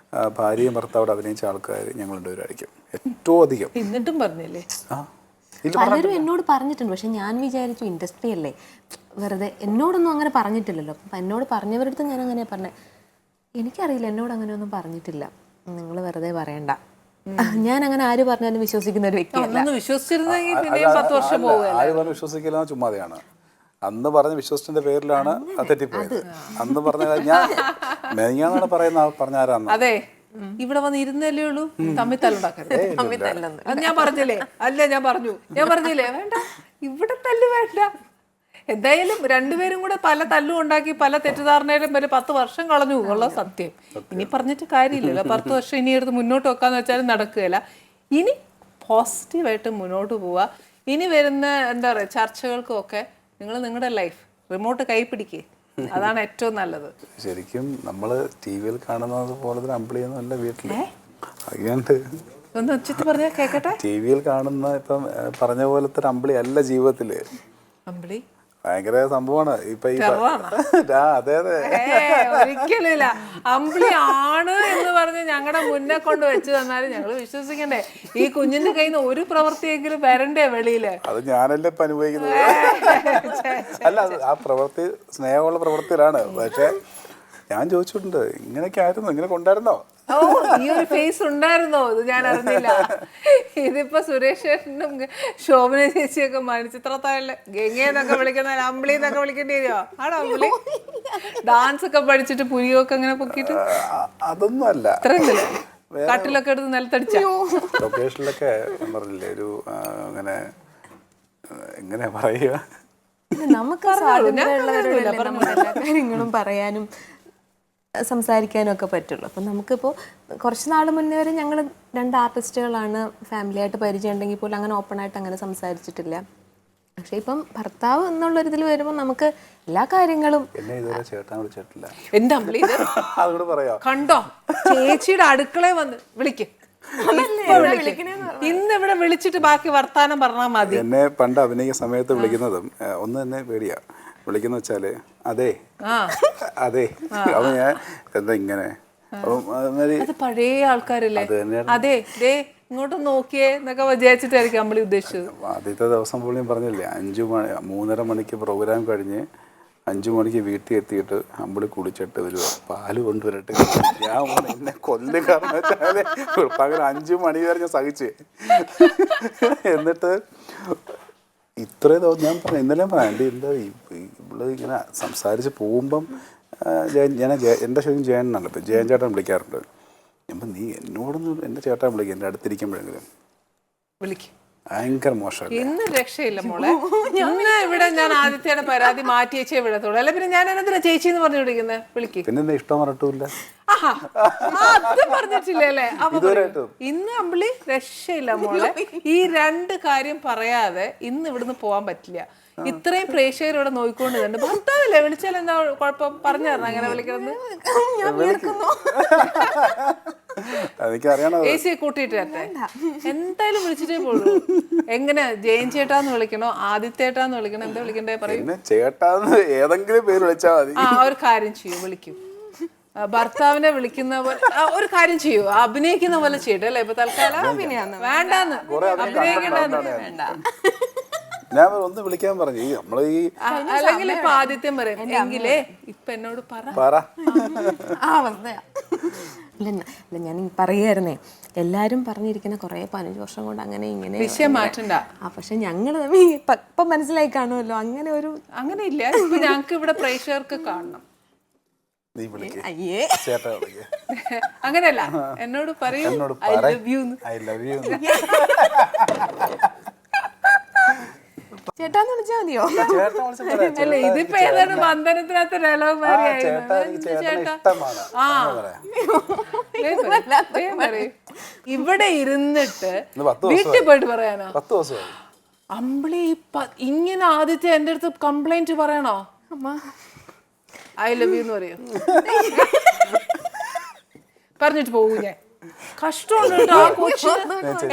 ഭാര്യയും ഭർത്താവോട് അഭിനയിച്ച ആൾക്കാർ ഞങ്ങൾ രണ്ടുപേരായിരിക്കും ഏറ്റവും അധികം. എന്നിട്ടും പറഞ്ഞില്ലേ? പലരും എന്നോട് പറഞ്ഞിട്ടുണ്ട്. പക്ഷെ ഞാൻ വിചാരിച്ചു ഇൻഡസ്ട്രി അല്ലേ, വെറുതെ എന്നോടൊന്നും അങ്ങനെ പറഞ്ഞിട്ടില്ലല്ലോ. അപ്പം എന്നോട് പറഞ്ഞവരടുത്ത് ഞാൻ അങ്ങനെ പറഞ്ഞത്. എനിക്കറിയില്ല, എന്നോട് അങ്ങനെയൊന്നും പറഞ്ഞിട്ടില്ല. നിങ്ങൾ വെറുതെ പറയണ്ട. ഞാൻ അങ്ങനെ ആര് പറഞ്ഞാലും വിശ്വസിക്കുന്ന ഒരു വ്യക്തിയല്ല. ആര് പറഞ്ഞ് വിശ്വസിക്കില്ല ചുമ്മാതെയാണ്. അന്ന് പറഞ്ഞ വിശ്വസിച്ചതിന്റെ പേരിലാണ് തെറ്റിപ്പോയത്. അന്ന് പറഞ്ഞ ഞാനാണ് പറഞ്ഞ ആരാന്ന്. അതെ, ഇവിടെ വന്ന് ഇരുന്നല്ലേ ഉള്ളൂ. തമ്മിൽ തല്ലുണ്ടാക്കരുത്. അത് ഞാൻ പറഞ്ഞില്ലേ? അല്ല, ഞാൻ പറഞ്ഞില്ലേ? വേണ്ട, ഇവിടെ തല്ല് വേണ്ട. എന്തായാലും രണ്ടുപേരും കൂടെ പല തല്ലും ഉണ്ടാക്കി പല തെറ്റിദ്ധാരണയിലും വരെ 10 വർഷം കളഞ്ഞു ഉള്ള സത്യം. ഇനി പറഞ്ഞിട്ട് കാര്യമില്ലല്ലോ. 10 വർഷം ഇനി എടുത്ത് മുന്നോട്ട് വെക്കാന്ന് വെച്ചാലും നടക്കുകയില്ല. ഇനി പോസിറ്റീവായിട്ട് മുന്നോട്ട് പോവുക. ഇനി വരുന്ന എന്താ പറയുക ചർച്ചകൾക്കും ഒക്കെ നിങ്ങൾ നിങ്ങളുടെ ലൈഫ് റിമോട്ട് കൈ പിടിക്കേ. അതാണ് ഏറ്റവും നല്ലത്. ശരിക്കും നമ്മള് ടി-വിയിൽ കാണുന്നത് പോലെ അമ്പിളിയൊന്നുമല്ല വീട്ടില്. അറിയാണ്ട് ഒന്ന് ഉച്ചത്തിൽ പറഞ്ഞാൽ കേക്കട്ടെ. ടി-വിയിൽ കാണുന്ന ഇപ്പം പറഞ്ഞ പോലത്തെ അമ്പിളി അല്ല ജീവിതത്തില്. അമ്പിളി ഭയങ്കര സംഭവമാണ്. ഇപ്പൊ അതെ അതെ, ഒരിക്കലില്ല. അമ്പിളി ആണ് എന്ന് പറഞ്ഞ് ഞങ്ങളുടെ മുന്നേ കൊണ്ട് വെച്ച് തന്നാലും ഞങ്ങൾ വിശ്വസിക്കണ്ടേ? ഈ കുഞ്ഞിന്റെ കയ്യിൽ നിന്ന് ഒരു പ്രവൃത്തിയെങ്കിലും വരണ്ടേ വെളിയില്? അത് ഞാനല്ലേ ഇപ്പൊ അനുഭവിക്കുന്നത്. അല്ല, ആ പ്രവൃത്തി സ്നേഹമുള്ള പ്രവൃത്തിയിലാണ്. പക്ഷെ ഞാൻ ചോദിച്ചിട്ടുണ്ട്, ഇങ്ങനെയൊക്കെ ആയിരുന്നു, ഇങ്ങനെ കൊണ്ടായിരുന്നോ? ഓ, ഈ ഒരു ഫേസ് ഉണ്ടായിരുന്നോ? ഇത് ഞാൻ അറിഞ്ഞില്ല. ഇതിപ്പോ സുരേഷനും ശോഭന ചേച്ചിയൊക്കെ മണിച്ചിത്രത്താഴ് ഗംഗയെന്നൊക്കെ വിളിക്കുന്ന അമ്പിളി എന്നൊക്കെ വിളിക്കേണ്ടി വരുമോ? ആണോ അമ്പിളി? ഡാൻസ് ഒക്കെ പഠിച്ചിട്ട് പുരിയൊക്കെ അങ്ങനെ പൊക്കിട്ട് അതൊന്നും അല്ല. ഇത്രയില്ല, കട്ടിലൊക്കെ എടുത്ത് നിലത്തടിച്ച ലൊക്കേഷനിലൊക്കെ പറഞ്ഞില്ലേ ഒരു അങ്ങനെ എങ്ങനെ പറയുക, നമുക്ക് എല്ലാ കാര്യങ്ങളും പറയാനും സംസാരിക്കാനും ഒക്കെ പറ്റുള്ളൂ. അപ്പം നമുക്കിപ്പോൾ കുറച്ച് നാൾ മുന്നേ വരെ ഞങ്ങൾ 2 ആർട്ടിസ്റ്റുകളാണ്, ഫാമിലിയായിട്ട് പരിചയം ഉണ്ടെങ്കിൽ പോലും അങ്ങനെ ഓപ്പണായിട്ട് അങ്ങനെ സംസാരിച്ചിട്ടില്ല. പക്ഷെ ഇപ്പം ഭർത്താവ് എന്നുള്ളൊരിതിൽ വരുമ്പോൾ നമുക്ക് എല്ലാ കാര്യങ്ങളും എന്നെ ഇതുവരെ ചേട്ടാൻ വിളിച്ചിട്ടില്ല. എന്റെ അമ്പിളി ഇത് അതുകൊണ്ട് പറയാ കണ്ടോ, ചേച്ചിയുടെ അടുക്കളയിൽ വന്ന് വിളിക്ക്. ഇന്ന് ഇവിടെ വിളിച്ചിട്ട് ബാക്കി വർത്താനം പറഞ്ഞാൽ മതി. എന്നെ പണ്ട് അഭിനയിക്കുന്ന സമയത്ത് വിളിക്കുന്നതും ഒന്ന് തന്നെ പേടിയാ. വിളിക്കുന്ന വെച്ചാല് അതെ അതെ, അപ്പൊ ഞാൻ എന്താ ഇങ്ങനെ, അത് പഴയ ആൾക്കാരല്ലേ, അതെ ദേ ഇങ്ങോട്ട് നോക്കിയേ എന്നൊക്കെ വിചാരിച്ചിട്ടായിരിക്കും അമ്പിളി ഉദ്ദേശിച്ചത്. ആദ്യത്തെ ദിവസം പോലും പറഞ്ഞില്ലേ, 5 മണി 3:30 മണിക്ക് പ്രോഗ്രാം കഴിഞ്ഞ് 5 മണിക്ക് വീട്ടിൽ എത്തിയിട്ട് അമ്പിളി കുളിച്ചിട്ട് വരുക, പാല് കൊണ്ടുവരട്ടെ. ഞാൻ എന്നെ കൊല്ലും, കാരണം വെച്ചാല് പകൽ 5 മണി വരെ ഞാൻ സഹിച്ച്. എന്നിട്ട് ഇത്രയും ദിവസം ഞാൻ പറഞ്ഞു, ഇന്നലെ പറയാം എന്താ ഇവള് ഇങ്ങനെ സംസാരിച്ച് പോകുമ്പം ഞാൻ എൻ്റെ ശരിക്കും ജയനാണല്ലോ, ഇപ്പം ജയൻ ചേട്ടൻ വിളിക്കാറുണ്ട്. അപ്പം നീ എന്നോടൊന്നും എൻ്റെ ചേട്ടൻ വിളിക്കുക, എൻ്റെ അടുത്തിരിക്കുമ്പോഴെങ്കിലും വിളിക്കും. ഭയങ്കര മോശം. ഇന്ന് രക്ഷയില്ല മോളെ. ഇന്ന് ഇവിടെ ഞാൻ ആദിത്യയുടെ പരാതി മാറ്റി വെച്ചേ വിടത്തുള്ളൂ. അല്ല പിന്നെ ഞാൻ എന്തിനാ ചേച്ചി എന്ന് പറഞ്ഞു വിളിക്കുന്നത്? വിളിക്കും. പിന്നെ എന്താ ഇഷ്ടം പറഞ്ഞിട്ടില്ല, അത് പറഞ്ഞിട്ടില്ലേ? ഇന്ന് അമ്പിളി രക്ഷയില്ല മോളെ. ഈ 2 കാര്യം പറയാതെ ഇന്ന് ഇവിടുന്ന് പോവാൻ പറ്റില്ല. ഇത്രയും പ്രേക്ഷകർ ഇവിടെ നോക്കിക്കൊണ്ടിരുന്നുണ്ട്. ഭർത്താവല്ലേ വിളിച്ചാൽ എന്താ കുഴപ്പം? പറഞ്ഞു തരണം അങ്ങനെ വിളിക്കണമെന്ന്. AC കൂട്ടിയിട്ട് തരട്ടെ? എന്തായാലും വിളിച്ചിട്ടേ പോളൂ. എങ്ങനെ ജയൻ ചേട്ടാന്ന് വിളിക്കണോ, ആദിത്യേട്ടാന്ന് വിളിക്കണോ, എന്താ വിളിക്കണ്ടേ പറയും? ചേട്ടാന്ന് ഏതെങ്കിലും പേര് വിളിച്ചാൽ മതി. ഒരു കാര്യം ചെയ്യൂ, വിളിക്കൂ. ഭർത്താവിനെ വിളിക്കുന്ന പോലെ ഒരു കാര്യം ചെയ്യൂ, അഭിനയിക്കുന്ന പോലെ ചെയ്യട്ടെ അല്ലേ? ഇപ്പൊ തൽക്കാലം വേണ്ടാന്ന്, അഭിനയിക്കണ്ടെന്ന് വേണ്ട. ഞാൻ ഒന്ന് വിളിക്കാൻ പറഞ്ഞു നമ്മള് ഈ, അല്ലെങ്കിൽ ഇപ്പൊ ആദിത്യം പറയും എങ്കിലേ ഇപ്പൊ എന്നോട് പറ. അല്ല ഞാൻ പറയായിരുന്നേ, എല്ലാരും പറഞ്ഞിരിക്കുന്ന കുറെ 15 വർഷം കൊണ്ട് അങ്ങനെ ഇങ്ങനെ വിഷയം മാറ്റണ്ട. പക്ഷെ ഞങ്ങള് തമ്മിൽ ഇപ്പൊ മനസ്സിലായി കാണുമല്ലോ, അങ്ങനെ ഒരു അങ്ങനെ ഇല്ല. ഇപ്പൊ ഞങ്ങക്ക് ഇവിടെ പ്രേക്ഷകർക്ക് കാണണം. അങ്ങനെയല്ല, എന്നോട് പറയൂ ഐ ലവ് യു. ചേട്ടാന്ന് വിളിച്ചാ മതിയോ? അല്ല ഇതിപ്പോ ഏതാണ് ബന്ധനത്തിനകത്ത് ഡയലോഗ് മാറിയായിരുന്നു. ഇവിടെ ഇരുന്നിട്ട് വീട്ടിൽ പോയിട്ട് പറയാനോ? അമ്പിളി ഇങ്ങനെ ആദ്യത്തെ എന്റെ അടുത്ത് കംപ്ലൈന്റ് പറയണോ? ഐ ലവ് യു എന്ന് പറയൂ. പറഞ്ഞിട്ട് പോകൂ ഞാൻ. കഷ്ടമുണ്ട് ആ കൊച്ചു.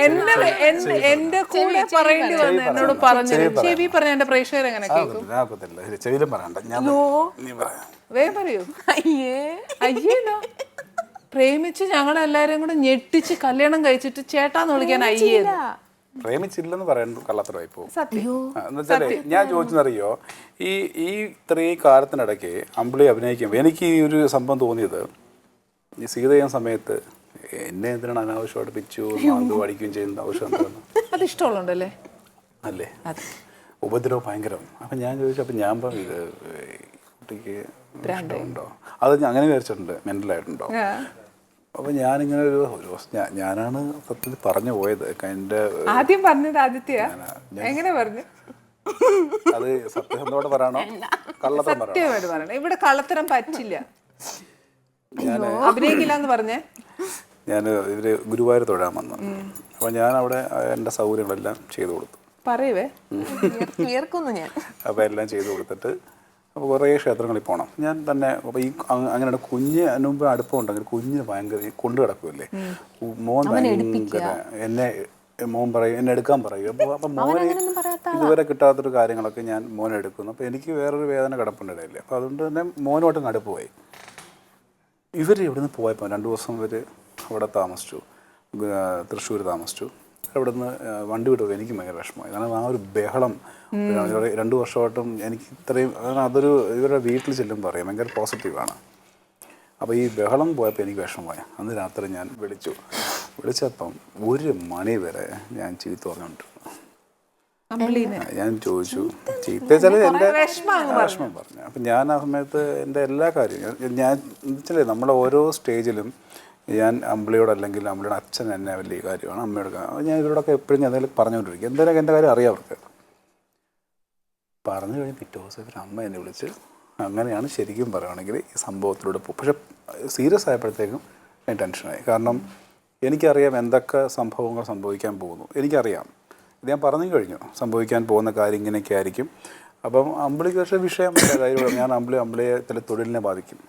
എന്റെ കൂടെ പറയേണ്ടി വന്നു, എന്നോട് പറഞ്ഞു. ചെവി പറഞ്ഞ എന്റെ പ്രേക്ഷകർ എങ്ങനെ കേൾക്കും? വേഗം പറയൂ. അയ്യേല്ലോ, പ്രേമിച്ച് ഞങ്ങളെല്ലാരും കൂടെ ഞെട്ടിച്ച് കല്യാണം കഴിച്ചിട്ട് ചേട്ടാന്ന് വിളിക്കാൻ അയ്യേ. പ്രേമിച്ചില്ലെന്ന് പറയുന്നത് കള്ളത്തരമായി പോകും. എന്നുവെച്ചാലേ ഞാൻ ചോദിച്ചെന്നറിയോ, ഈ ഇത്രയും കാലത്തിനിടയ്ക്ക് അമ്പിളി അഭിനയിക്കുമ്പോൾ എനിക്ക് ഈ ഒരു സംഭവം തോന്നിയത്, ഈ സീത ചെയ്യുന്ന സമയത്ത് എന്നെ എന്തിനാണ് അനാവശ്യമായിട്ട് പിച്ചു മാന്തു അടിക്കുകയും ചെയ്യുന്നത്? ആവശ്യം എന്താണ്? അത് ഇഷ്ടമുള്ളണ്ടല്ലേ അല്ലേ? ഉപദ്രവം ഭയങ്കരം. അപ്പം ഞാൻ ചോദിച്ചു, അപ്പം ഞാൻ പറഞ്ഞു ഇത് കുട്ടിക്ക് ഇഷ്ടമുണ്ടോ? അത് അങ്ങനെ വിചാരിച്ചിട്ടുണ്ട്, മെൻ്റലായിട്ടുണ്ടോ? അപ്പം ഞാനിങ്ങനെ ഒരു ഞാനാണ് സത്യത്തിൽ പറഞ്ഞു പോയത്. എൻ്റെ ആദ്യം പറഞ്ഞത് ആദിത്യ എങ്ങനെ പറഞ്ഞു? അത് സത്യസന്ധോടെ പറയണോ കള്ളത്തരം പറയണോ? ഇവിടെ കള്ളത്തരം പറ്റില്ല. അഭിനയിക്കില്ല എന്ന് പറഞ്ഞേ. ഞാൻ ഇവര് ഗുരുവായൂർ തൊഴാൻ വന്നു. അപ്പോൾ ഞാൻ അവിടെ എൻ്റെ സൗകര്യങ്ങളെല്ലാം ചെയ്തു കൊടുത്തു. പറയുവേ അപ്പോൾ എല്ലാം ചെയ്തു കൊടുത്തിട്ട് അപ്പോൾ കുറേ ക്ഷേത്രങ്ങളിൽ പോകണം ഞാൻ തന്നെ. അപ്പോൾ ഈ അങ്ങനെയാണ് കുഞ്ഞ് അതിന് മുമ്പ് അടുപ്പമുണ്ടെങ്കിൽ കുഞ്ഞിന് ഭയങ്കര കൊണ്ടു കിടക്കുമല്ലേ, മോൻ ഭയങ്കര മോൻ പറയും എന്നെ എടുക്കാൻ പറയും. അപ്പോൾ മോനെ ഇതുവരെ കിട്ടാത്തൊരു കാര്യങ്ങളൊക്കെ ഞാൻ മോനെ എടുക്കുന്നു. അപ്പോൾ എനിക്ക് വേറൊരു വേദന കിടപ്പുണ്ടിടയില്ല. അപ്പോൾ അതുകൊണ്ട് തന്നെ മോനുമായിട്ട് അടുപ്പ് പോയി. ഇവർ ഇവിടെ നിന്ന് പോയപ്പോൾ 2 ദിവസം ഇവർ അവിടെ താമസിച്ചു, തൃശ്ശൂർ താമസിച്ചു. അവിടെ നിന്ന് വണ്ടി വിട്ടു. എനിക്ക് ഭയങ്കര വിഷമമായി. കാരണം ആ ഒരു ബഹളം 2 വർഷമായിട്ടും എനിക്ക് ഇത്രയും, അതൊരു ഇവരുടെ വീട്ടിൽ ചെല്ലുമ്പോൾ പറയാം ഭയങ്കര പോസിറ്റീവാണ്. അപ്പോൾ ഈ ബഹളം പോയപ്പോൾ എനിക്ക് വിഷമമായി. അന്ന് രാത്രി ഞാൻ വിളിച്ചപ്പം 1 മണി വരെ ഞാൻ ചീത്ത പറഞ്ഞുകൊണ്ടിരുന്നു. ഞാൻ ചോദിച്ചു ചീത്ത വെച്ചാൽ എൻ്റെ വിഷമം പറഞ്ഞു. അപ്പം ഞാൻ ആ സമയത്ത് എൻ്റെ എല്ലാ കാര്യവും ഞാൻ വെച്ചാലേ നമ്മളെ ഓരോ സ്റ്റേജിലും ഞാൻ അമ്പിളിയോട് അല്ലെങ്കിൽ അമ്പിളിയുടെ അച്ഛൻ എന്നെ വലിയ കാര്യമാണ്, അമ്മയോട് ഞാൻ ഇവരോടൊക്കെ എപ്പോഴും ഞാൻ എന്തെങ്കിലും പറഞ്ഞുകൊണ്ടിരിക്കും. എന്തായാലും എൻ്റെ കാര്യം അറിയാം അവർക്ക്. പറഞ്ഞു കഴിഞ്ഞ് പിറ്റേ ദിവസം ഇവർ അമ്മ എന്നെ വിളിച്ച് അങ്ങനെയാണ് ശരിക്കും പറയുകയാണെങ്കിൽ ഈ സംഭവത്തിലൂടെ പോകും. പക്ഷെ സീരിയസ് ആയപ്പോഴത്തേക്കും ഞാൻ ടെൻഷനായി. കാരണം എനിക്കറിയാം എന്തൊക്കെ സംഭവങ്ങൾ സംഭവിക്കാൻ പോകുന്നു. എനിക്കറിയാം ഇത് ഞാൻ പറഞ്ഞു കഴിഞ്ഞു, സംഭവിക്കാൻ പോകുന്ന കാര്യം ഇങ്ങനെയൊക്കെ ആയിരിക്കും. അപ്പം അമ്പിളിക്ക് പക്ഷേ വിഷയമല്ല കാര്യം. ഞാൻ അമ്പിളിയെ ചില തൊഴിലിനെ ബാധിക്കും.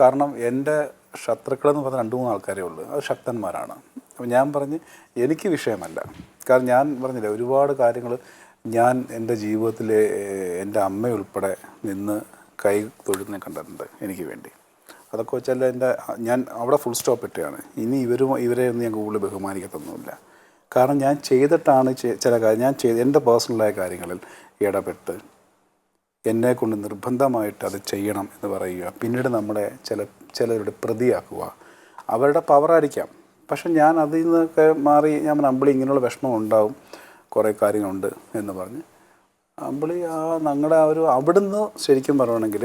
കാരണം എൻ്റെ ശത്രുക്കളെന്ന് പറഞ്ഞാൽ 2-3 ആൾക്കാരേ ഉള്ളൂ, അത് ശക്തന്മാരാണ്. അപ്പം ഞാൻ പറഞ്ഞ് എനിക്ക് വിഷയമല്ല. കാരണം ഞാൻ പറഞ്ഞില്ലേ, ഒരുപാട് കാര്യങ്ങൾ ഞാൻ എൻ്റെ ജീവിതത്തിൽ എൻ്റെ അമ്മയുൾപ്പെടെ നിന്ന് കൈ തൊഴുതിനെ കണ്ടിട്ടുണ്ട് എനിക്ക് വേണ്ടി. അതൊക്കെ വെച്ചാൽ ഞാൻ അവിടെ ഫുൾ സ്റ്റോപ്പ് ഇട്ടാണ്. ഇനി ഇവരെ ഒന്നും ഞാൻ കൂടുതൽ ബഹുമാനിക്കത്തൊന്നുമില്ല. കാരണം ഞാൻ ചെയ്തിട്ടാണ് ചില കാര്യം ഞാൻ എൻ്റെ പേഴ്സണലായ കാര്യങ്ങളിൽ ഇടപെട്ട് എന്നെക്കൊണ്ട് നിർബന്ധമായിട്ട് അത് ചെയ്യണം എന്ന് പറയുക, പിന്നീട് നമ്മളെ ചിലരുടെ പ്രതിയാക്കുക. അവരുടെ പവറായിരിക്കാം. പക്ഷെ ഞാൻ അതിൽ നിന്നൊക്കെ മാറി ഞാൻ അമ്പിളി ഇങ്ങനെയുള്ള വിഷമം ഉണ്ടാവും, കുറേ കാര്യങ്ങളുണ്ട് എന്ന് പറഞ്ഞ് അമ്പിളി ഞങ്ങളുടെ അവിടുന്ന് ശരിക്കും പറയുകയാണെങ്കിൽ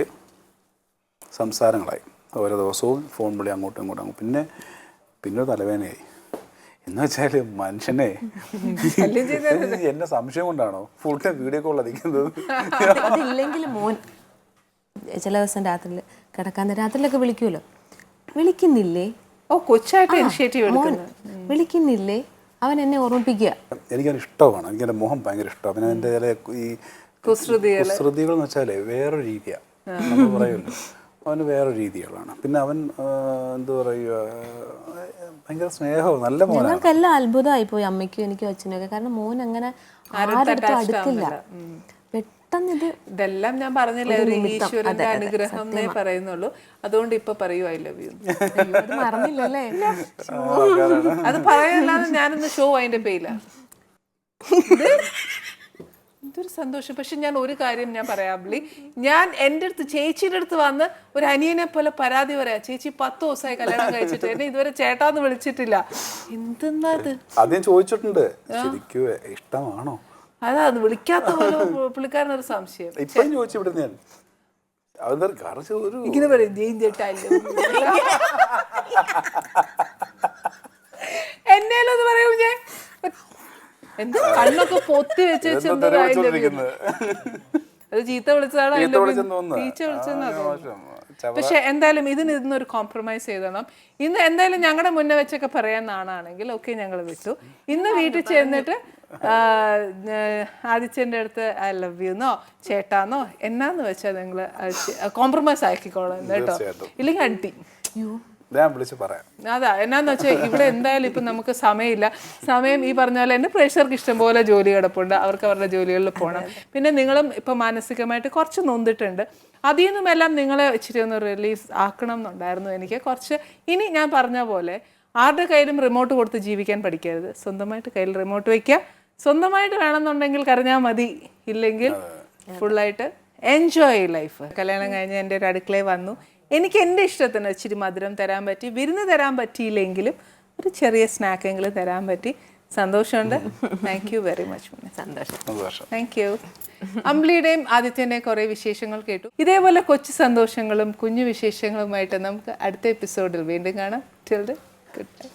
സംസാരങ്ങളായി. ഓരോ ദിവസവും ഫോൺ വിളി അങ്ങോട്ടും ഇങ്ങോട്ടും. പിന്നെ തലവേദനയായി. എന്ന് വെച്ചാൽ മനുഷ്യനെ എന്നെ സംശയം കൊണ്ടാണോ ഫുൾ ടൈം വീഡിയോ കോൾ അടിക്കുന്നത്? അതില്ലെങ്കിൽ മോൻ ചില ദിവസം രാത്രിയിലൊക്കെ വിളിക്കുമല്ലോ, വിളിക്കുന്നില്ലേ? കൊച്ചായിട്ട് ഇനിഷ്യേറ്റീവ് എടുക്കുന്നു. വിളിക്കുന്നില്ലേ? അവൻ എന്നെ ഓർമ്മിപ്പിക്കുക. എനിക്കത് ഇഷ്ടമാണ്. എനിക്കെൻ്റെ മോഹം ഭയങ്കര ഇഷ്ടമാണ്. പിന്നെ എൻ്റെ ചില ഈ കുസൃതികൾ എന്ന് വെച്ചാൽ വേറൊരു രീതിയാണ്. നമ്മൾ പറയുമല്ലോ, അവന് വേറെ രീതികളാണ്. പിന്നെ അവൻ എന്താ പറയുക, ഭയങ്കര സ്നേഹവും നല്ല മോനാണ്. ഞങ്ങൾക്കെല്ലാം അത്ഭുതമായി പോയി, അമ്മയ്ക്കും എനിക്കും അച്ഛനൊക്കെ. കാരണം മോൻ അങ്ങനെ ആരുടെ അടുത്തില്ല. പെട്ടെന്ന് ഇതെല്ലാം ഞാൻ പറഞ്ഞില്ലേ, ഒരു ഈശ്വരന്റെ അനുഗ്രഹം എന്നേ പറയുന്നുള്ളൂ. അതുകൊണ്ട് ഇപ്പൊ പറയൂ ഐ ലവ് യു. മറന്നില്ലല്ലേ? അത് പറയാനല്ലാതെ ഞാനൊന്ന് ഷോ അതിന്റെ പേയില്ല. എന്തൊരു സന്തോഷം. പക്ഷെ ഞാൻ ഒരു കാര്യം ഞാൻ പറയാം, ഞാൻ എൻ്റെ അടുത്ത് ചേച്ചിയുടെ അടുത്ത് വന്ന് ഒരു അനിയനെ പോലെ പരാതി പറയാ. ചേച്ചി 10 ദിവസമായി കല്യാണം കഴിച്ചിട്ട് എന്നെ ഇതുവരെ ചേട്ടാന്ന് വിളിച്ചിട്ടില്ല. എന്തെന്നാ അത്? ആദ്യം ചോദിച്ചിട്ടുണ്ട്, ശരിക്കും ഇഷ്ടമാണോ? അതാ അത് വിളിക്കാത്ത പോലെ പുള്ളിക്കാരനൊരു സംശയം. ഇപ്പം ചോദിച്ചു വിടുന്ന ഞാൻ ഇങ്ങനെ പറയും, ജെയിൻ ചേട്ടാല്ലോ എന്നേലൊന്ന് പറയൂ. ഞാൻ എന്തോ കണ്ണൊക്കെ പൊത്തി വെച്ച് അത് ചീത്ത വിളിച്ചതാണ്, ടീച്ചർ വിളിച്ചെന്നാ. പക്ഷെ എന്തായാലും ഇതിന്നൊരു കോംപ്രമൈസ് ചെയ്തണം. ഇന്ന് എന്തായാലും ഞങ്ങളുടെ മുന്നേ വെച്ചൊക്കെ പറയാൻ നാണാണെങ്കിൽ ഓക്കെ, ഞങ്ങൾ വിട്ടു. ഇന്ന് വീട്ടിൽ ചെന്നിട്ട് ആദിത്യൻ്റെ അടുത്ത് ഐ ലവ് യു എന്നോ ചേട്ടാന്നോ എന്നാന്ന് വെച്ചാൽ നിങ്ങൾ കോംപ്രമൈസ് ആക്കിക്കോളാം കേട്ടോ, ഇല്ലെങ്കിൽ അടി. അതാ എന്നാന്ന് വെച്ചാൽ ഇവിടെ എന്തായാലും ഇപ്പം നമുക്ക് സമയമില്ല. സമയം ഈ പറഞ്ഞ പോലെ തന്നെ പ്രേക്ഷകർക്ക് ഇഷ്ടംപോലെ ജോലി കിടപ്പുണ്ട്, അവർക്ക് അവരുടെ ജോലികളിൽ പോകണം. പിന്നെ നിങ്ങളും ഇപ്പം മാനസികമായിട്ട് കുറച്ച് നൊന്നിട്ടുണ്ട്. അതിൽ നിന്നുമെല്ലാം നിങ്ങളെ ഇച്ചിരി ഒന്ന് റിലീസ് ആക്കണം എന്നുണ്ടായിരുന്നു എനിക്ക് കുറച്ച്. ഇനി ഞാൻ പറഞ്ഞ പോലെ ആരുടെ കയ്യിലും റിമോട്ട് കൊടുത്ത് ജീവിക്കാൻ പഠിക്കരുത്. സ്വന്തമായിട്ട് കയ്യിൽ റിമോട്ട് വയ്ക്കുക. സ്വന്തമായിട്ട് വേണമെന്നുണ്ടെങ്കിൽ കരഞ്ഞാൽ മതി, ഇല്ലെങ്കിൽ ഫുള്ളായിട്ട് എൻജോയ് ലൈഫ്. കല്യാണം കഴിഞ്ഞ് എൻ്റെ ഒരു അടുക്കളയിൽ വന്നു. എനിക്ക് എൻ്റെ ഇഷ്ടത്തിന് ഇച്ചിരി മധുരം തരാൻ പറ്റി. വിരുന്ന് തരാൻ പറ്റിയില്ലെങ്കിലും ഒരു ചെറിയ സ്നാക്കെങ്കിലും തരാൻ പറ്റി. സന്തോഷമുണ്ട്. Thank you very much. സന്തോഷം. Thank you. അമ്പിളിയുടെയും ആദിത്യൻ്റെയും കുറേ വിശേഷങ്ങൾ കേട്ടു. ഇതേപോലെ കൊച്ചു സന്തോഷങ്ങളും കുഞ്ഞു വിശേഷങ്ങളുമായിട്ട് നമുക്ക് അടുത്ത എപ്പിസോഡിൽ വീണ്ടും കാണാം. Till then good bye.